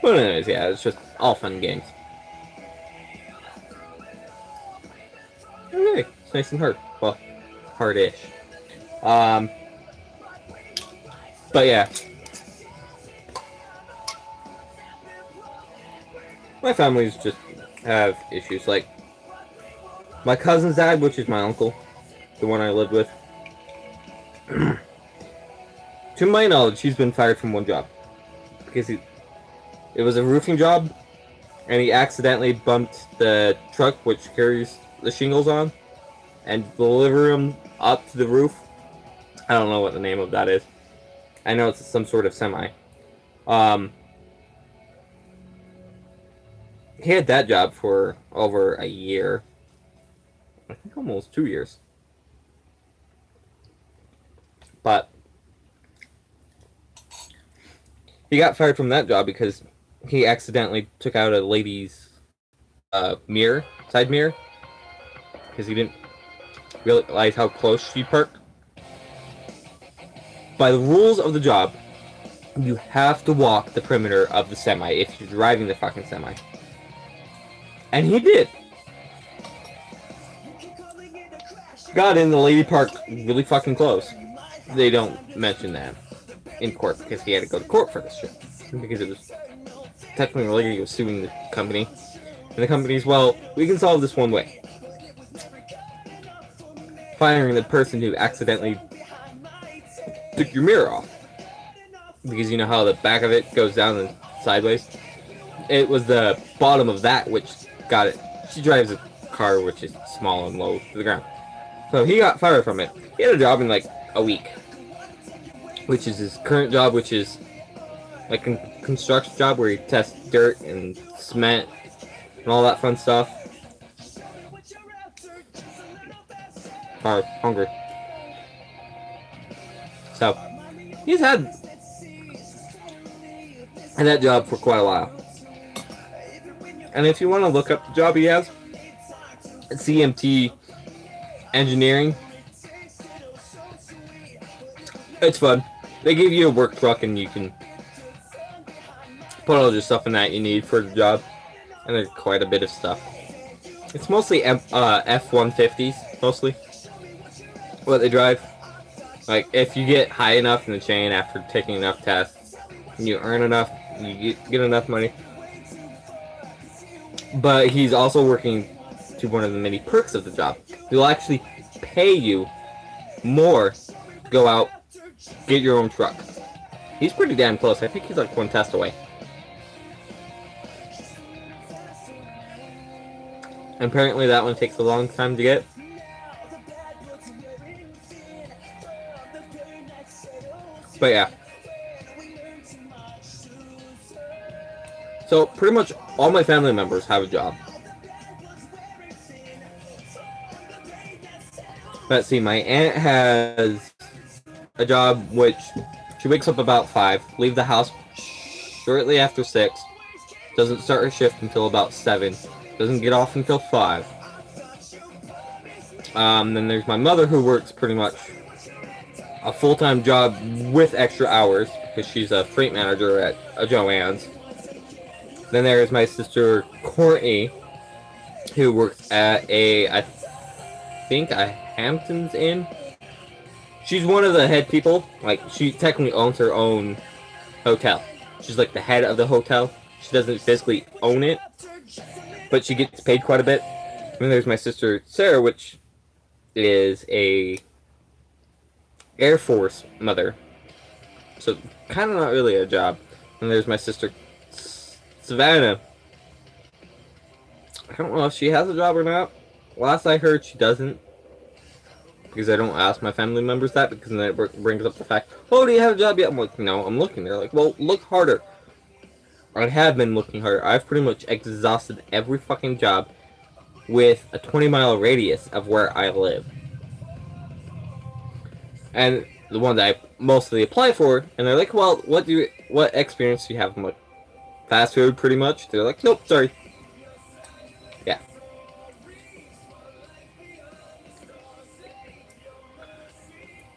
But anyways, yeah, it's just all fun games. Okay, it's nice and hard. Well, hard-ish. But yeah. My families just have issues, like my cousin's dad, which is my uncle, the one I lived with. To my knowledge, he's been fired from one job. Because it was a roofing job, and he accidentally bumped the truck which carries the shingles on, and delivered them up to the roof. I don't know what the name of that is. I know it's some sort of semi. He had that job for over a year. I think almost 2 years. But he got fired from that job because he accidentally took out a lady's mirror, side mirror, because he didn't realize how close she parked. By the rules of the job, you have to walk the perimeter of the semi if you're driving the fucking semi. And he did. Got in, the lady parked really fucking close. They don't mention that in court because he had to go to court for this shit. Because it was technically he was suing the company. And the company's, well, we can solve this one way. Firing the person who accidentally took your mirror off. Because you know how the back of it goes down and sideways? It was the bottom of that which got it. She drives a car which is small and low to the ground. So he got fired from it. He had a job in like a week. Which is his current job, which is like a construction job where he tests dirt and cement and all that fun stuff. Sorry, hungry. So, he's had in that job for quite a while. And if you want to look up the job he has, it's CMT Engineering. It's fun. They give you a work truck and you can put all your stuff in that you need for the job. And there's quite a bit of stuff. It's mostly F-150s, mostly, what they drive. Like, if you get high enough in the chain after taking enough tests, and you earn enough, you get enough money. But he's also working to one of the many perks of the job. He'll actually pay you more to go out, get your own truck. He's pretty damn close. I think he's like one test away. And apparently that one takes a long time to get. But yeah. So pretty much all my family members have a job. Let's see, my aunt has a job which she wakes up about 5, leave the house shortly after 6, doesn't start her shift until about 7, doesn't get off until 5. Then there's my mother, who works pretty much a full-time job with extra hours because she's a freight manager at a Joann's. Then there's my sister Courtney, who works at I think a Hamptons Inn. She's one of the head people. Like, she technically owns her own hotel. She's like the head of the hotel. She doesn't physically own it, but she gets paid quite a bit. And then there's my sister Sarah, which is a Air Force mother, so kind of not really a job. And there's my sister Savannah. I don't know if she has a job or not. Last I heard, she doesn't, because I don't ask my family members that, because then it brings up the fact, oh, do you have a job yet? I'm like, no, I'm looking. They're like, well, look harder. I have been looking harder. I've pretty much exhausted every fucking job with a 20-mile radius of where I live. And the one that I mostly apply for, and they're like, well, what experience do you have? I'm like, fast food, pretty much. They're like, nope, sorry. Yeah.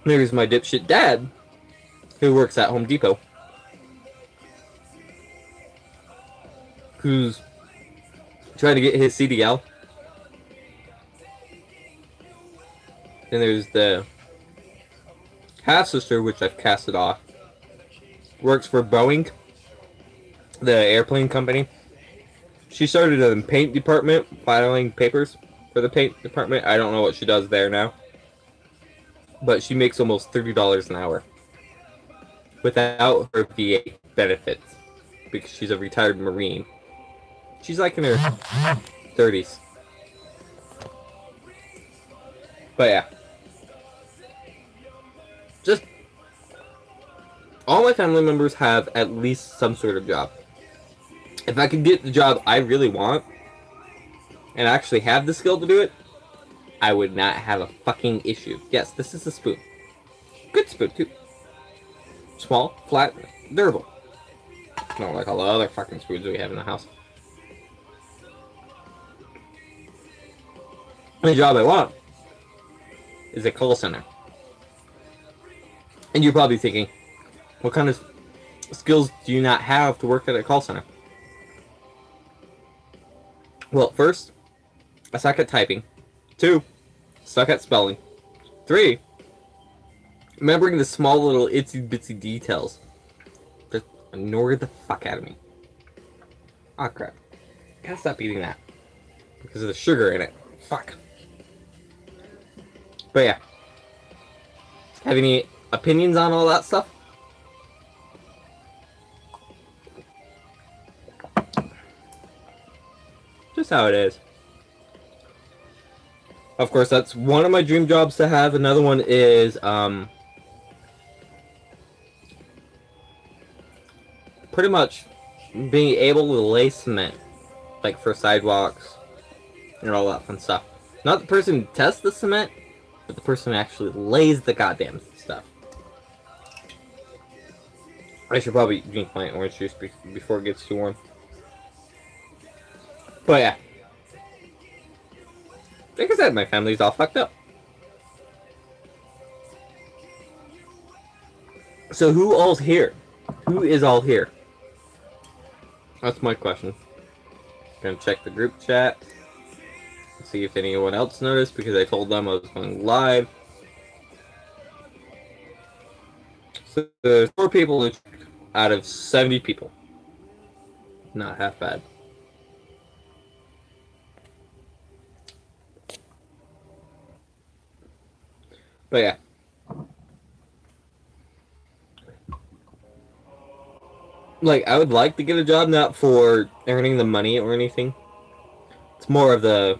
There's my dipshit dad, who works at Home Depot, who's trying to get his CDL. And there's the half-sister, which I've casted off, works for Boeing, the airplane company. She started in the paint department, filing papers for the paint department. I don't know what she does there now, but she makes almost $30 an hour without her VA benefits, because she's a retired Marine. She's like in her 30s. But yeah. Just all my family members have at least some sort of job. If I could get the job I really want and actually have the skill to do it, I would not have a fucking issue. Yes, this is a spoon. Good spoon, too. Small, flat, durable. Not like all the other fucking spoons we have in the house. The job I want is a call center. And you're probably thinking, what kind of skills do you not have to work at a call center? Well, first, I suck at typing. 2, suck at spelling. 3, remembering the small little itsy bitsy details just annoy the fuck out of me. Ah, crap. Gotta stop eating that because of the sugar in it. Fuck. But yeah. Have any opinions on all that stuff? Just how it is. Of course, that's one of my dream jobs to have. Another one is pretty much being able to lay cement, like for sidewalks and all that fun stuff. Not the person who tests the cement, but the person who actually lays the goddamn stuff. I should probably drink my orange juice before it gets too warm. But yeah. Like I said, my family's all fucked up. So who all's here? Who is all here? That's my question. Gonna check the group chat. See if anyone else noticed, because I told them I was going live. So there's 4 people out of 70 people. Not half bad. But yeah. Like, I would like to get a job, not for earning the money or anything. It's more of the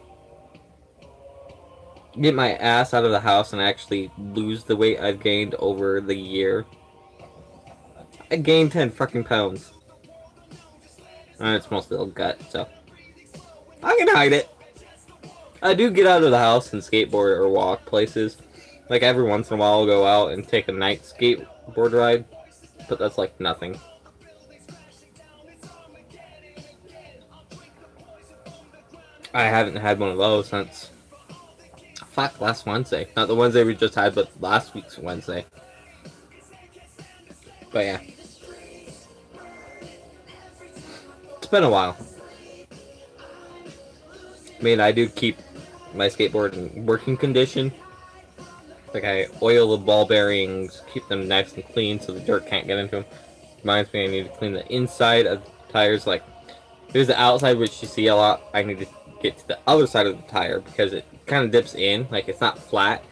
get my ass out of the house and actually lose the weight I've gained over the year. I gained 10 fucking pounds. And it's mostly a gut, so I can hide it. I do get out of the house and skateboard or walk places. Like, every once in a while I'll go out and take a night skateboard ride, but that's like nothing. I haven't had one of those since last Wednesday. Not the Wednesday we just had, but last week's Wednesday. But yeah. It's been a while. I mean, I do keep my skateboard in working condition. Like, I oil the ball bearings, keep them nice and clean so the dirt can't get into them. Reminds me I need to clean the inside of the tires. Like, there's the outside, which you see a lot. I need to get to the other side of the tire because it kind of dips in. Like, it's not flat.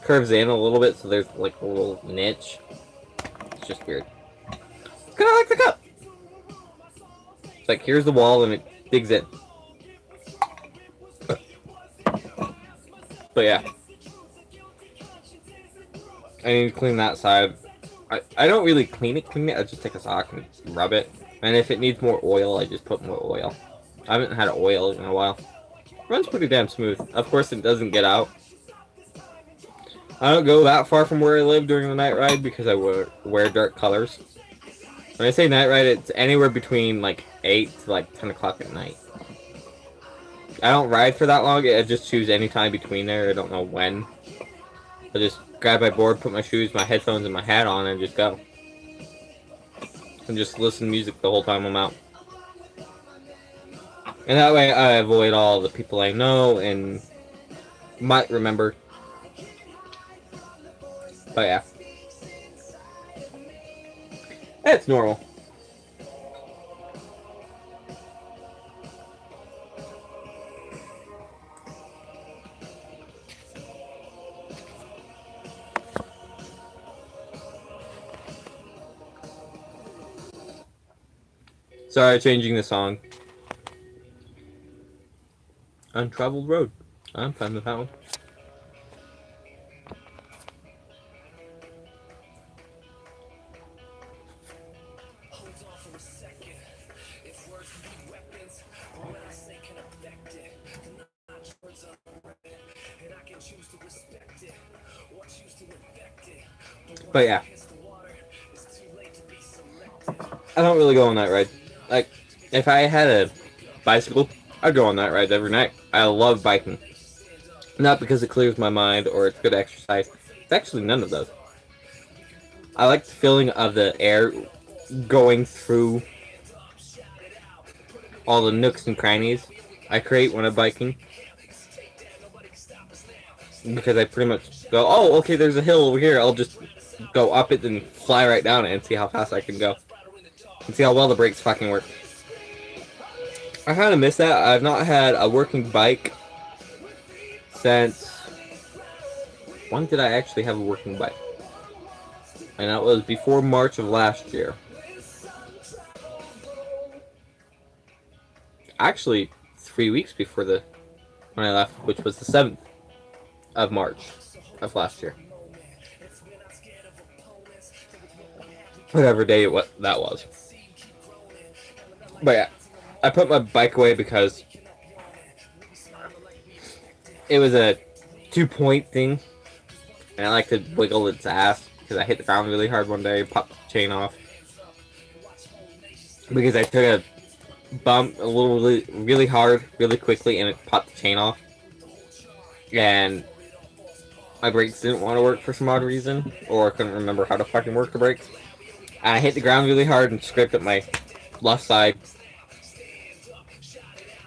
Curves in a little bit, so there's like a little niche. It's just weird. It's kind of like the cup. It's like, here's the wall and it digs in. But yeah. I need to clean that side. I don't really clean it. I just take a sock and rub it. And if it needs more oil, I just put more oil. I haven't had oil in a while. Runs pretty damn smooth. Of course, it doesn't get out. I don't go that far from where I live during the night ride because I wear dark colors. When I say night ride, it's anywhere between like 8 to like 10 o'clock at night. I don't ride for that long. I just choose any time between there. I don't know when. I just grab my board, put my shoes, my headphones, and my hat on, and just go. And just listen to music the whole time I'm out. And that way I avoid all the people I know and might remember. But yeah. It's normal. Sorry, changing the song. Untraveled Road. I'm fine with that one. But yeah. I don't really go on that ride. Like, if I had a bicycle, I'd go on that ride every night. I love biking. Not because it clears my mind or it's good exercise. It's actually none of those. I like the feeling of the air going through all the nooks and crannies I create when I'm biking. Because I pretty much go, oh, okay, there's a hill over here. I'll just go up it and fly right down it and see how fast I can go. And see how well the brakes fucking work. I kind of miss that. I've not had a working bike since... When did I actually have a working bike? And that was before March of last year. Actually, 3 weeks before when I left, which was the 7th of March of last year. Whatever day that was. But yeah, I put my bike away because it was a 2-point thing, and I like to wiggle its ass because I hit the ground really hard one day, popped the chain off. because I took a bump a little really hard, really quickly, and it popped the chain off. And my brakes didn't want to work for some odd reason, or I couldn't remember how to fucking work the brakes. And I hit the ground really hard and scraped up my left side.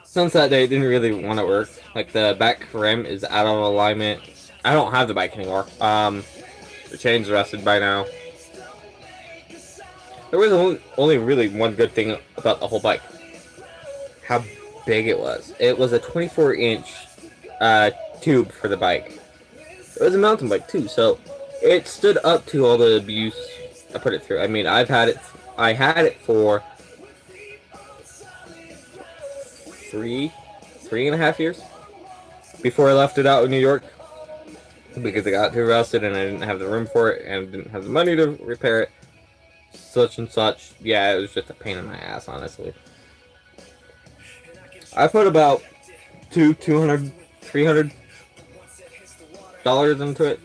Since that day, it didn't really want to work. Like, the back rim is out of alignment. I don't have the bike anymore. The chain's rusted by now. There was only really one good thing about the whole bike. How big it was. It was a 24-inch tube for the bike. It was a mountain bike too, so it stood up to all the abuse I put it through. I mean, I had it for 3.5 years before I left it out in New York because it got too rusted and I didn't have the room for it and didn't have the money to repair it. Such and such. Yeah, it was just a pain in my ass, honestly. I put about $200, $300 into it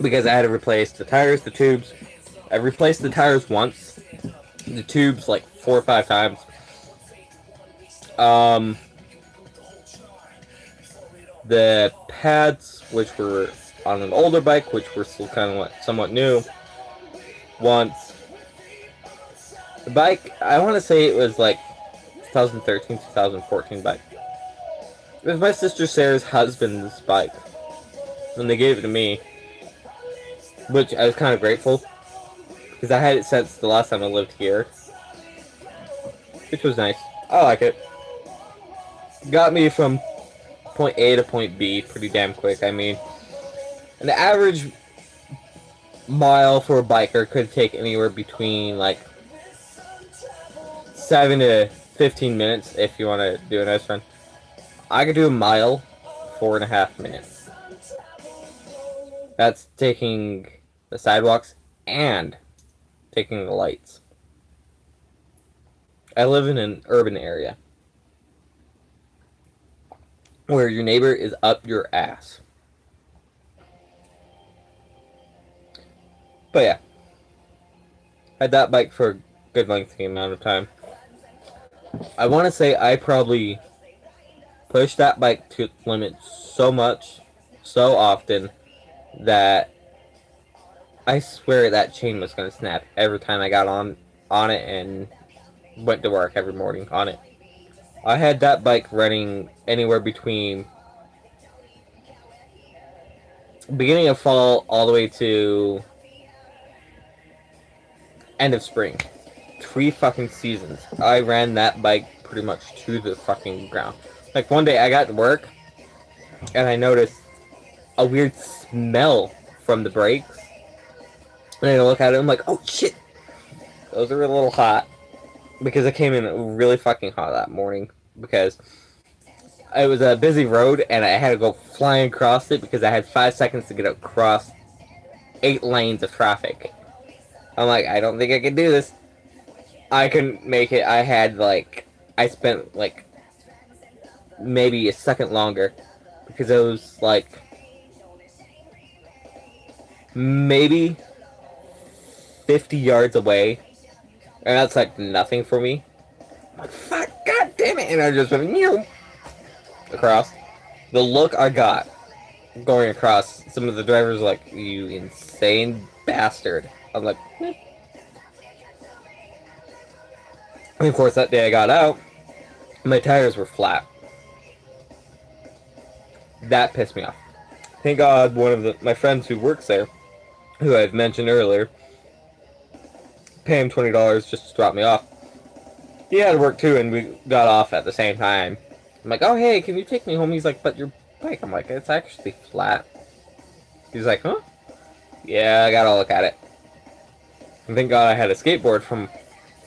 because I had to replace the tires, the tubes. I replaced the tires once, the tubes like 4 or 5 times. The pads, which were on an older bike, which were still kind of somewhat new, once. The bike, I want to say it was like 2013, 2014 bike. It was my sister Sarah's husband's bike, and they gave it to me, which I was kind of grateful, because I had it since the last time I lived here, which was nice. I like it. Got me from point A to point B pretty damn quick. I mean, an average mile for a biker could take anywhere between like 7 to 15 minutes if you want to do a nice run. I could do a mile 4.5 minutes. That's taking the sidewalks and taking the lights. I live in an urban area where your neighbor is up your ass. But yeah, had that bike for a good lengthy amount of time. I want to say I probably pushed that bike to its limit so much, so often, that I swear that chain was going to snap every time I got on it and went to work every morning on it. I had that bike running anywhere between beginning of fall all the way to end of spring. 3 fucking seasons. I ran that bike pretty much to the fucking ground. Like, one day I got to work and I noticed a weird smell from the brakes. And I look at it, I'm like, oh shit! Those are a little hot. Because I came in really fucking hot that morning. Because it was a busy road and I had to go flying across it because I had 5 seconds to get across 8 lanes of traffic. I'm like, I don't think I can do this. I couldn't make it. I spent like maybe a second longer because it was like maybe 50 yards away, and that's like nothing for me. I'm like, fuck, god damn it, and I just went across. The look I got going across, some of the drivers were like, you insane bastard. I'm like, And of course, that day I got out, my tires were flat. That pissed me off. Thank God one of my friends who works there, who I've mentioned earlier, pay him $20 just to drop me off. He had to work too, and we got off at the same time. I'm like, oh hey, can you take me home? He's like, but your bike. I'm like, it's actually flat. He's like, huh? Yeah, I gotta look at it. And thank God I had a skateboard from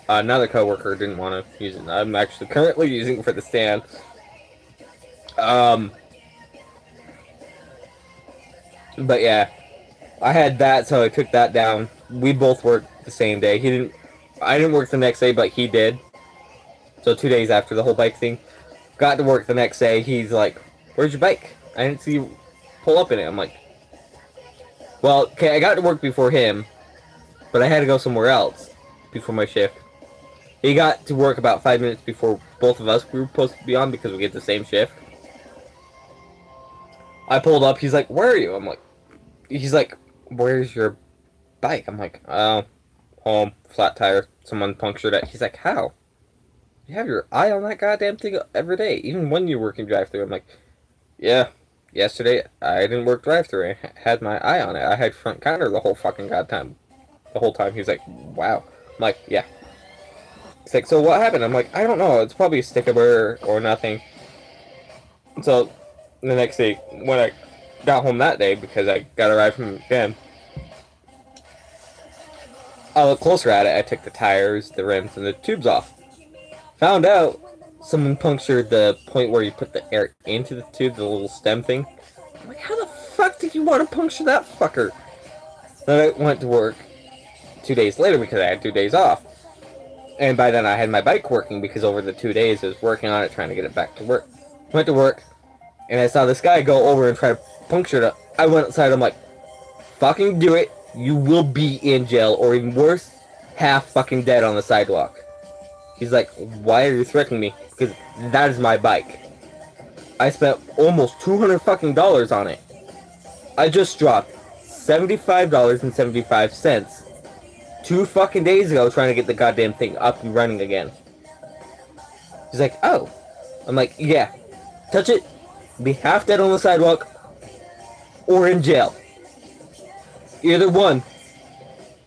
another coworker who didn't want to use it. I'm actually currently using it for the stand. But yeah, I had that, so I took that down. We both worked the same day. I didn't work the next day, but he did. So 2 days after the whole bike thing, got to work the next day. He's like, "Where's your bike? I didn't see you pull up in it." I'm like, "Well, okay, I got to work before him, but I had to go somewhere else before my shift. He got to work about 5 minutes before both of us we were supposed to be on because we get the same shift. I pulled up. He's like, "Where are you?" I'm like, he's like, "Where's your bike?" I'm like, "Oh, home, flat tire. Someone punctured it." He's like, "How? You have your eye on that goddamn thing every day, even when you're working drive-thru." I'm like, "Yeah, yesterday I didn't work drive-thru. I had my eye on it. I had front counter the whole fucking goddamn, the whole time." He's like, "Wow." I'm like, "Yeah." He's like, "So what happened?" I'm like, "I don't know. It's probably a stick of burr or nothing." So the next day, when I got home that day, because I got a ride from him again, I looked closer at it. I took the tires, the rims, and the tubes off. Found out someone punctured the point where you put the air into the tube, the little stem thing. I'm like, how the fuck did you want to puncture that fucker? Then I went to work 2 days later because I had 2 days off. And by then I had my bike working because over the 2 days I was working on it, trying to get it back to work. Went to work, and I saw this guy go over and try to puncture it. I went outside, I'm like, fucking do it. You will be in jail, or even worse, half fucking dead on the sidewalk. He's like, why are you threatening me? Because that is my bike. I spent almost $200 fucking on it. I just dropped $75.75 2 fucking days ago trying to get the goddamn thing up and running again. He's like, oh. I'm like, yeah. Touch it, be half dead on the sidewalk, or in jail. Either one,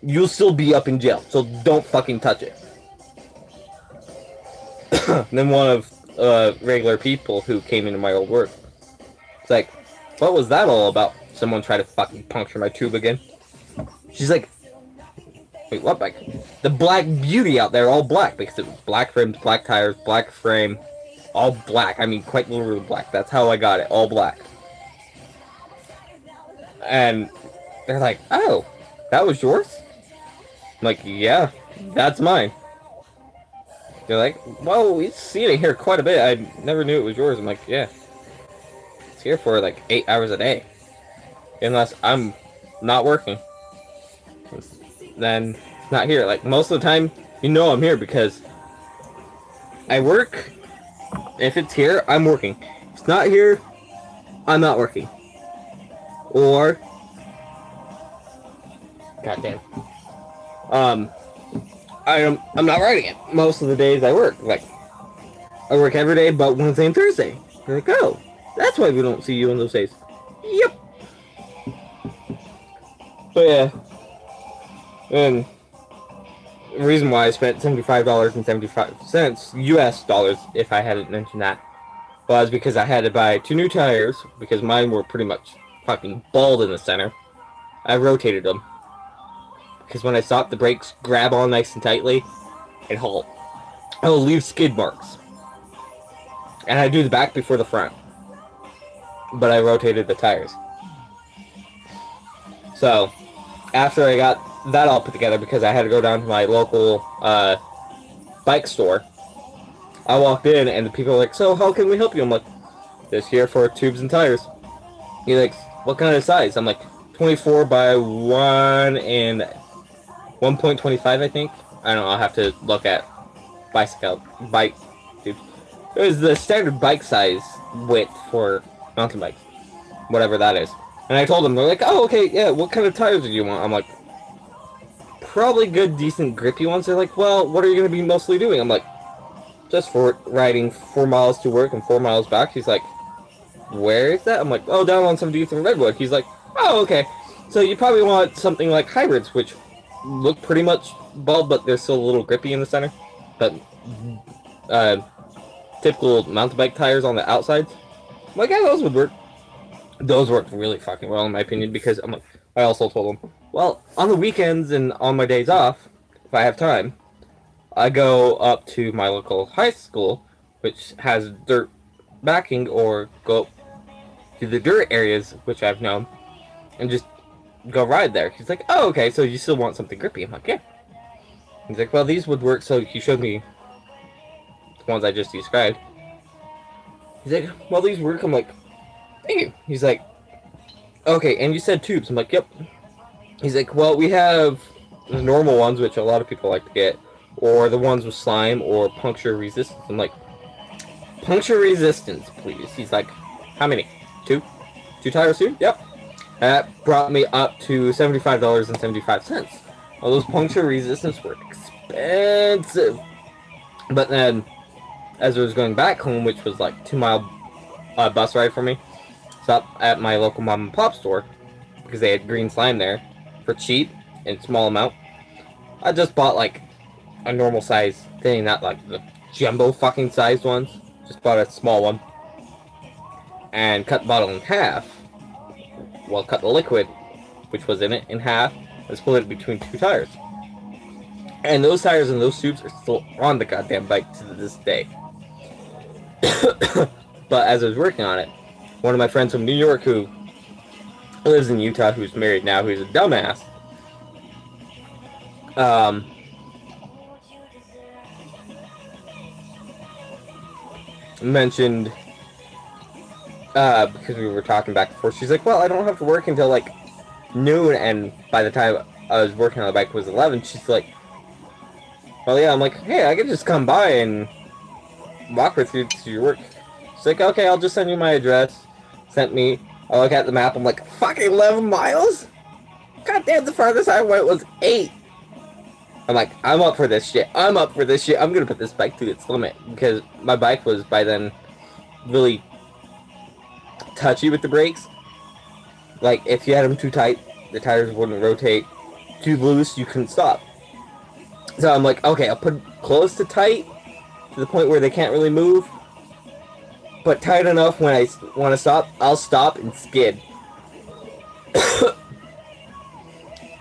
you'll still be up in jail, so don't fucking touch it. Then one of regular people who came into my old work, it's like, what was that all about? Someone tried to fucking puncture my tube again. She's like, wait, what bike? The Black Beauty out there, all black, because it was black rims, black tires, black frame, all black. I mean, quite literally black. That's how I got it, all black. And they're like, oh, that was yours? I'm like, yeah, that's mine. They're like, well, we've seen it here quite a bit. I never knew it was yours. I'm like, yeah. It's here for like 8 hours a day. Unless I'm not working. Then it's not here. Like, most of the time, you know I'm here because I work. If it's here, I'm working. If it's not here, I'm not working. Or, goddamn, I'm not writing it. Most of the days I work. Like, I work every day but Wednesday and Thursday. They're like, oh, that's why we don't see you on those days. Yep. But yeah, and the reason why I spent $75.75 US dollars, if I hadn't mentioned that, was because I had to buy 2 new tires because mine were pretty much fucking bald in the center. I rotated them because when I stop, the brakes grab on nice and tightly and halt. I will leave skid marks, and I do the back before the front, but I rotated the tires. So after I got that all put together, because I had to go down to my local bike store, I walked in and the people were like, so how can we help you? I'm like, this here for tubes and tires. He's like, what kind of size? I'm like, 24 by 1 and 1.25, I think. I don't know, I'll have to look at bike tubes. It was the standard bike size width for mountain bikes, whatever that is. And I told them, they're like, oh, okay, yeah, what kind of tires do you want? I'm like, probably good, decent, grippy ones. They're like, well, what are you going to be mostly doing? I'm like, just for riding 4 miles to work and 4 miles back. He's like, where is that? I'm like, oh, down on 70th and Redwood. He's like, oh, okay. So you probably want something like hybrids, which look pretty much bald, but they're still a little grippy in the center. But typical mountain bike tires on the outsides. I'm like, yeah, those would work. Those worked really fucking well, in my opinion, because I'm like, I also told them, well, on the weekends and on my days off, if I have time, I go up to my local high school, which has dirt backing, or go to the dirt areas, which I've known, and just go ride there. He's like, oh, okay, so you still want something grippy? I'm like, yeah. He's like, well, these would work, so he showed me the ones I just described. He's like, well, these work. I'm like, thank you. He's like, okay, and you said tubes. I'm like, yep. He's like, well, we have the normal ones, which a lot of people like to get, or the ones with slime or puncture resistance. I'm like, puncture resistance, please. He's like, how many? Two? 2 tires too? Yep. That brought me up to $75.75. Well, those puncture resistance were expensive. But then, as I was going back home, which was like 2-mile bus ride for me, stopped at my local mom and pop store because they had green slime there for cheap in small amount. I just bought like a normal size thing, not like the jumbo fucking sized ones. Just bought a small one and cut the bottle in half. Well, cut the liquid, which was in it, in half and split it between 2 tires. And those tires and those tubes are still on the goddamn bike to this day. But as I was working on it, one of my friends from New York who lives in Utah, who's married now, who's a dumbass, mentioned, because we were talking back and forth, she's like, well, I don't have to work until like noon, and by the time I was working on the bike it was 11. She's like, well, yeah. I'm like, hey, I could just come by and walk with you to your work. She's like, okay, I'll just send you my address. Sent me. I look at the map. I'm like, fucking 11 miles? God damn, the farthest I went was 8. I'm like, I'm up for this shit. I'm up for this shit. I'm gonna put this bike to its limit, because my bike was by then really touchy with the brakes. Like, if you had them too tight, the tires wouldn't rotate. Too loose, you couldn't stop. So I'm like, okay, I'll put close to tight, to the point where they can't really move, but tight enough when I want to stop, I'll stop and skid.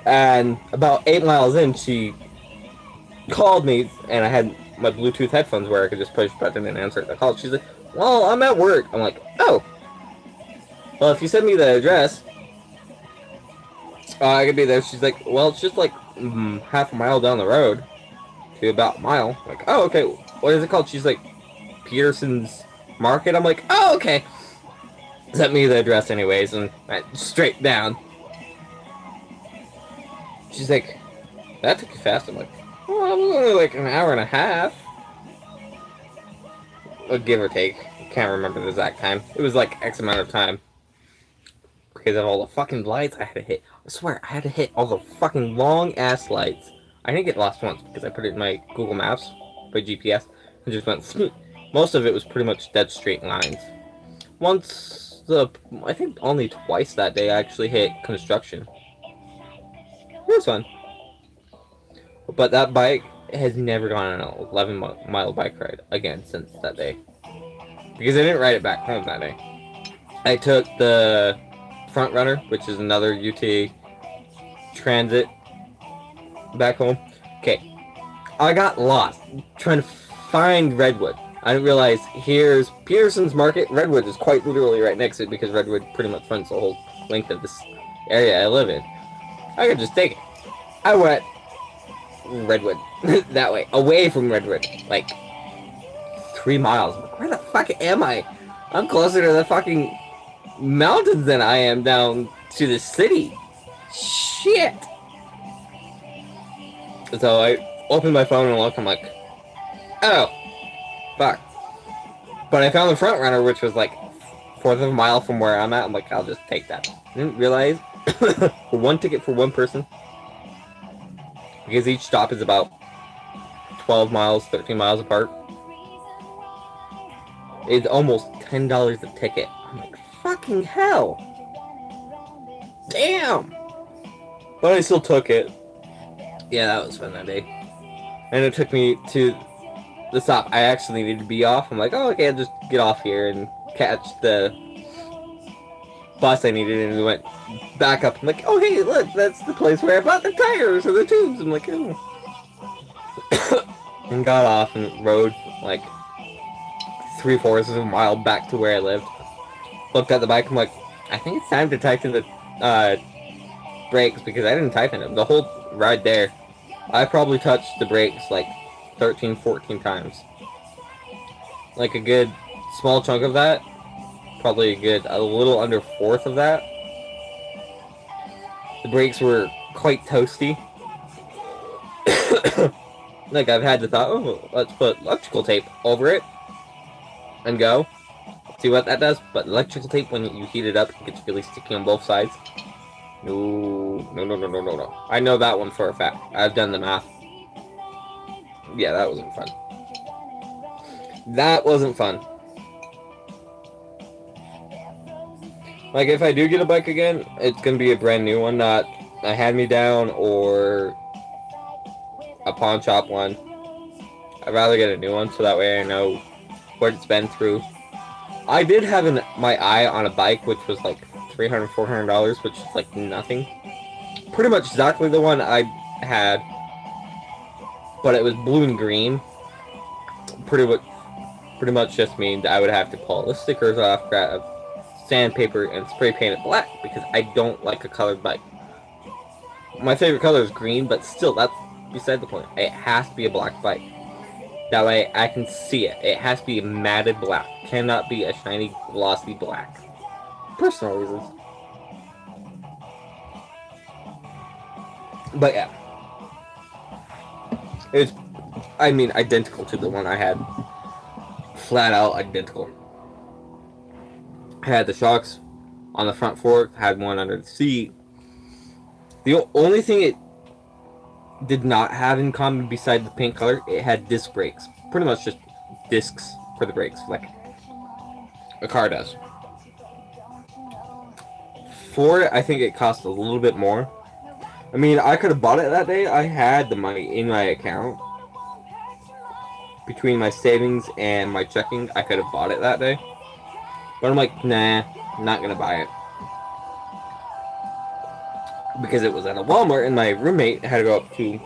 And about 8 miles in, she called me, and I had my Bluetooth headphones where I could just push a button and answer the call. She's like, well, I'm at work. I'm like, oh. Well, if you send me the address, I could be there. She's like, well, it's just like half a mile down the road to about a mile. I'm like, oh, okay. What is it called? She's like, Peterson's Market. I'm like, oh, okay. Sent me the address anyways, and went straight down. She's like, that took you fast. I'm like, well, it was only like an hour and a half. Give or take. Can't remember the exact time. It was like X amount of time. Because of all the fucking lights I had to hit. I swear, I had to hit all the fucking long-ass lights. I didn't get lost once because I put it in my Google Maps, by GPS, and just went, most of it was pretty much dead straight lines. Once, I think only twice that day I actually hit construction. It was fun. But that bike has never gone on an 11-mile bike ride again since that day. Because I didn't ride it back home that day. I took the Front Runner, which is another UT Transit, back home. Okay, I got lost trying to find Redwood. I didn't realize here's Peterson's Market. Redwood is quite literally right next to it, because Redwood pretty much runs the whole length of this area I live in. I could just take it. I went Redwood that way, away from Redwood, like 3 miles. Where the fuck am I? I'm closer to the fucking mountains than I am down to the city. Shit. So I opened my phone and look. I'm like, oh, fuck. But I found the Front Runner, which was like 1/4 of a mile from where I'm at. I'm like, I'll just take that. I didn't realize one ticket for one person, because each stop is about 12 miles, 13 miles apart. It's almost $10 a ticket. I'm like, fucking hell. Damn. But I still took it. Yeah, that was fun that day. And it took me to the stop I actually needed to be off. I'm like, oh, okay, I'll just get off here and catch the bus I needed, and we went back up. I'm like, oh, hey, look, that's the place where I bought the tires or the tubes. I'm like, oh. And got off and rode like 3/4 of a mile back to where I lived. Looked at the bike. I'm like, I think it's time to tighten the brakes, because I didn't tighten them the whole ride there. I probably touched the brakes like 13, 14 times. Like a good small chunk of that. Probably a little under 1/4 of that. The brakes were quite toasty. Like, I've had the thought, oh, let's put electrical tape over it and go. See what that does? But electrical tape, when you heat it up, it gets really sticky on both sides. No. I know that one for a fact. I've done the math. Yeah, that wasn't fun. That wasn't fun. Like, if I do get a bike again, it's gonna be a brand new one, not a hand-me-down or a pawn shop one. I'd rather get a new one, so that way I know what it's been through. I did have my eye on a bike, which was like $300, $400, which is like nothing. Pretty much exactly the one I had, but it was blue and green. Pretty much just means I would have to pull the stickers off, grab sandpaper, and spray paint it black, because I don't like a colored bike. My favorite color is green, but still, that's beside the point. It has to be a black bike. That way I can see it. It has to be matted black. Cannot be a shiny, glossy black. Personal reasons. But yeah. It's, I mean, identical to the one I had. Flat out identical. I had the shocks on the front fork, had one under the seat. The only thing it did not have in common beside the paint color, it had disc brakes. Pretty much just discs for the brakes, like a car does. For it, I think it cost a little bit more. I mean, I could have bought it that day. I had the money in my account. Between my savings and my checking, I could have bought it that day. But I'm like, nah, I'm not gonna buy it. Because it was at a Walmart, and my roommate had to go up to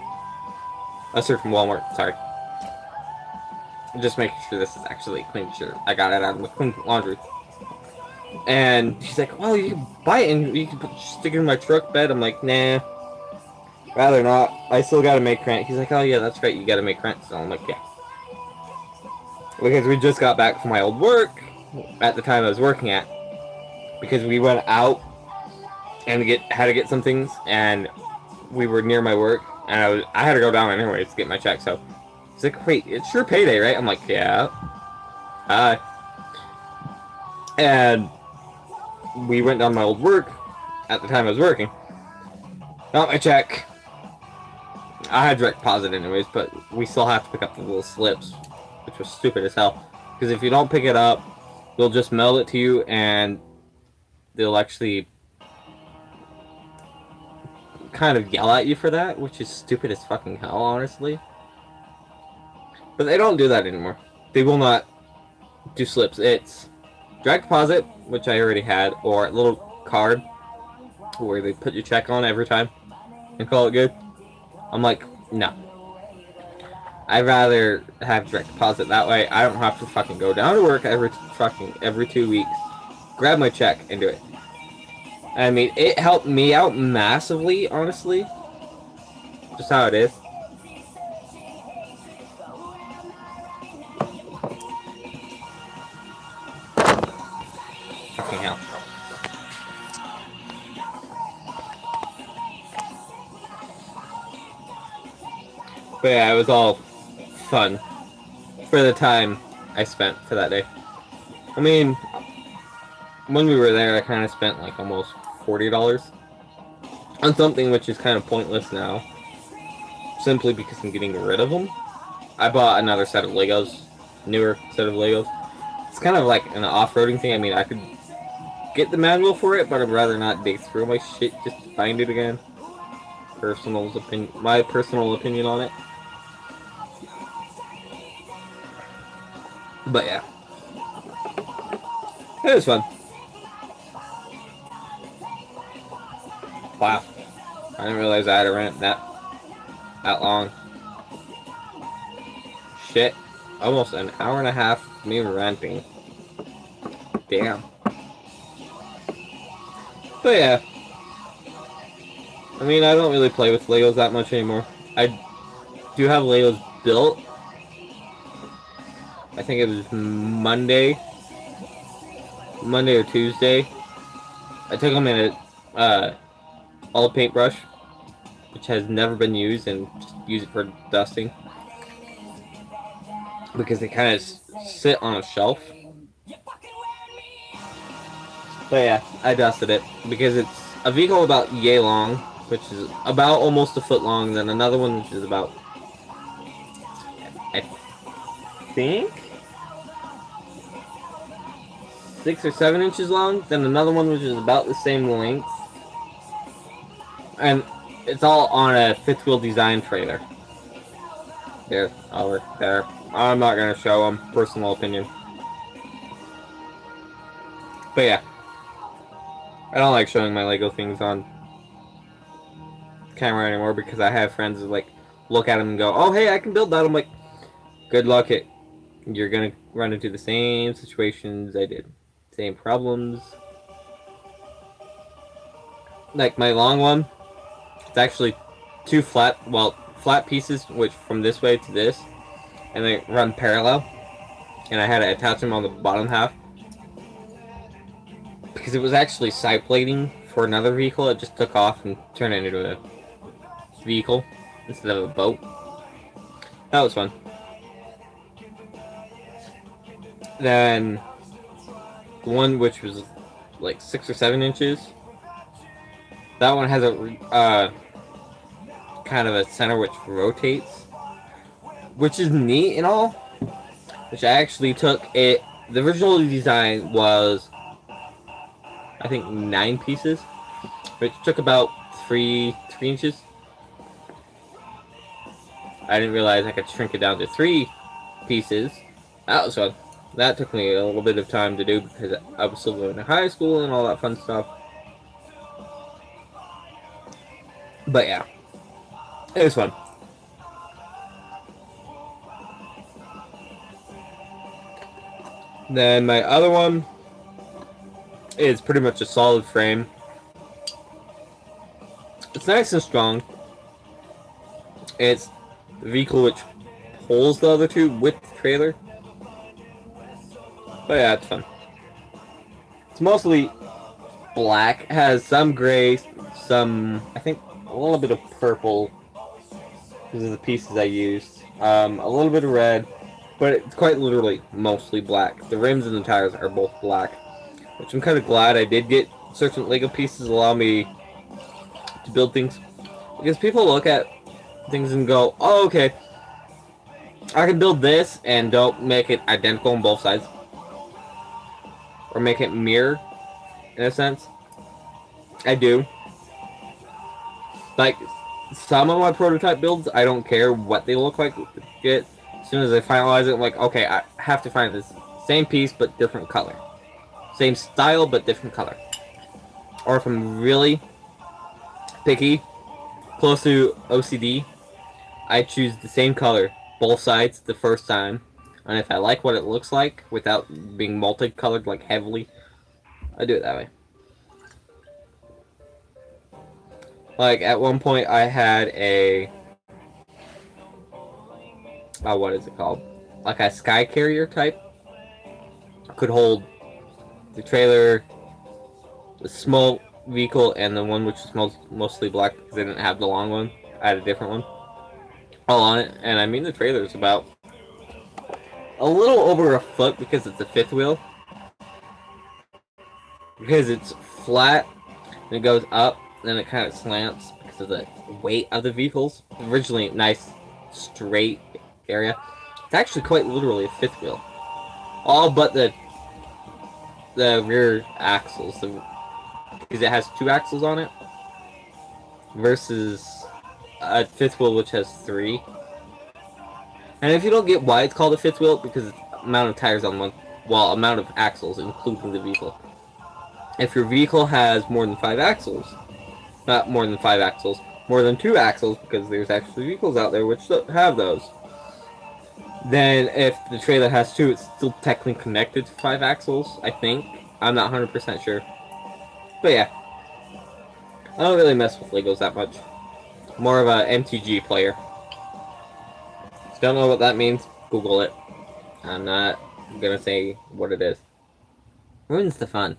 a certain Walmart. Sorry. Just making sure this is actually a clean shirt. I got it out of the clean laundry. And she's like, well, you can buy it and you can stick it in my truck bed. I'm like, nah. Rather not. I still gotta make rent. He's like, oh yeah, that's right, you gotta make rent. So I'm like, yeah. Because we just got back from my old work at the time I was working at. Because we went out and had to get some things, and we were near my work, and I had to go down anyways to get my check. So he's like, wait, it's your payday, right? I'm like, yeah. And we went down my old work at the time I was working. Got my check. I had direct deposit anyways, but we still have to pick up the little slips, which was stupid as hell. Because if you don't pick it up, they'll just mail it to you, and they'll actually kind of yell at you for that, which is stupid as fucking hell, honestly. But they don't do that anymore. They will not do slips. It's direct deposit, which I already had, or a little card where they put your check on every time and call it good. I'm like, no. I'd rather have direct deposit. That way I don't have to fucking go down to work every 2 weeks, grab my check, and do it. I mean, it helped me out massively, honestly. Just how it is. Fucking hell. But yeah, it was all fun for the time I spent for that day. I mean, when we were there, I kind of spent like almost $40 on something which is kind of pointless now, simply because I'm getting rid of them. I bought another set of Legos, newer set of Legos. It's kind of like an off-roading thing. I mean, I could get the manual for it, but I'd rather not dig through my shit just to find it again. My personal opinion on it. But yeah, it was fun. Wow, I didn't realize I had to rent that long. Shit, almost an hour and a half of me renting. Damn. But yeah, I mean, I don't really play with Legos that much anymore. I do have Legos built. I think it was Monday or Tuesday. I took them in a all paintbrush, which has never been used, and just use it for dusting. Because they kind of sit on a shelf. But yeah, I dusted it because it's a vehicle about yay long, which is about almost a foot long, then another one which is about, I think, 6 or 7 inches long, then another one which is about the same length, and it's all on a fifth wheel design trailer. There, over there. I'm not gonna show them, personal opinion. But yeah, I don't like showing my Lego things on camera anymore because I have friends who like look at them and go, "Oh hey, I can build that." I'm like, good luck. You're gonna run into the same situations I did, same problems. Like my long one, it's actually two flat pieces, which from this way to this, and they run parallel. And I had to attach them on the bottom half because it was actually side plating for another vehicle. It just took off and turned it into a vehicle instead of a boat. That was fun. Then the one which was like 6 or 7 inches, that one has a kind of a center which rotates, which is neat and all. Which I actually took it. The original design was, I think, 9 pieces, which took about 3 inches. I didn't realize I could shrink it down to 3 pieces. That was fun. That took me a little bit of time to do because I was still going to high school and all that fun stuff. But yeah, it was fun. Then my other one is pretty much a solid frame. It's nice and strong. It's the vehicle which pulls the other two with the trailer. But yeah, it's fun. It's mostly black. It has some gray, some, I think, a little bit of purple because of the pieces I used. A little bit of red. But it's quite literally mostly black. The rims and the tires are both black. Which I'm kind of glad I did get certain Lego pieces allow me to build things. Because people look at things and go, oh, okay, I can build this and don't make it identical on both sides. Or make it mirror, in a sense. I do. Like, some of my prototype builds, I don't care what they look like. As soon as I finalize it, I'm like, okay, I have to find this same piece but different color. Same style but different color. Or if I'm really picky, close to OCD, I choose the same color, both sides, the first time. And if I like what it looks like, without being multicolored, like heavily, I do it that way. Like, at one point I had a... what is it called? Like a sky carrier type. Could hold the trailer, the small vehicle, and the one which is mostly black because they didn't have the long one. I had a different one. All on it, and I mean the trailer is about a little over a foot because it's a fifth wheel. Because it's flat, and it goes up, then it kind of slants because of the weight of the vehicles. Originally nice, straight area. It's actually quite literally a fifth wheel. All but the rear axles, because it has 2 axles on it, versus a fifth wheel which has 3. And if you don't get why it's called a fifth wheel, because it's the amount of tires on one, well, amount of axles including the vehicle. If your vehicle has more than 5 axles, not more than 5 axles, more than 2 axles, because there's actually vehicles out there which have those. Then if the trailer has 2, it's still technically connected to 5 axles, I think. I'm not 100% sure. But yeah. I don't really mess with Legos that much. More of a MTG player. If you don't know what that means, Google it. I'm not gonna say what it is. Ruins the fun.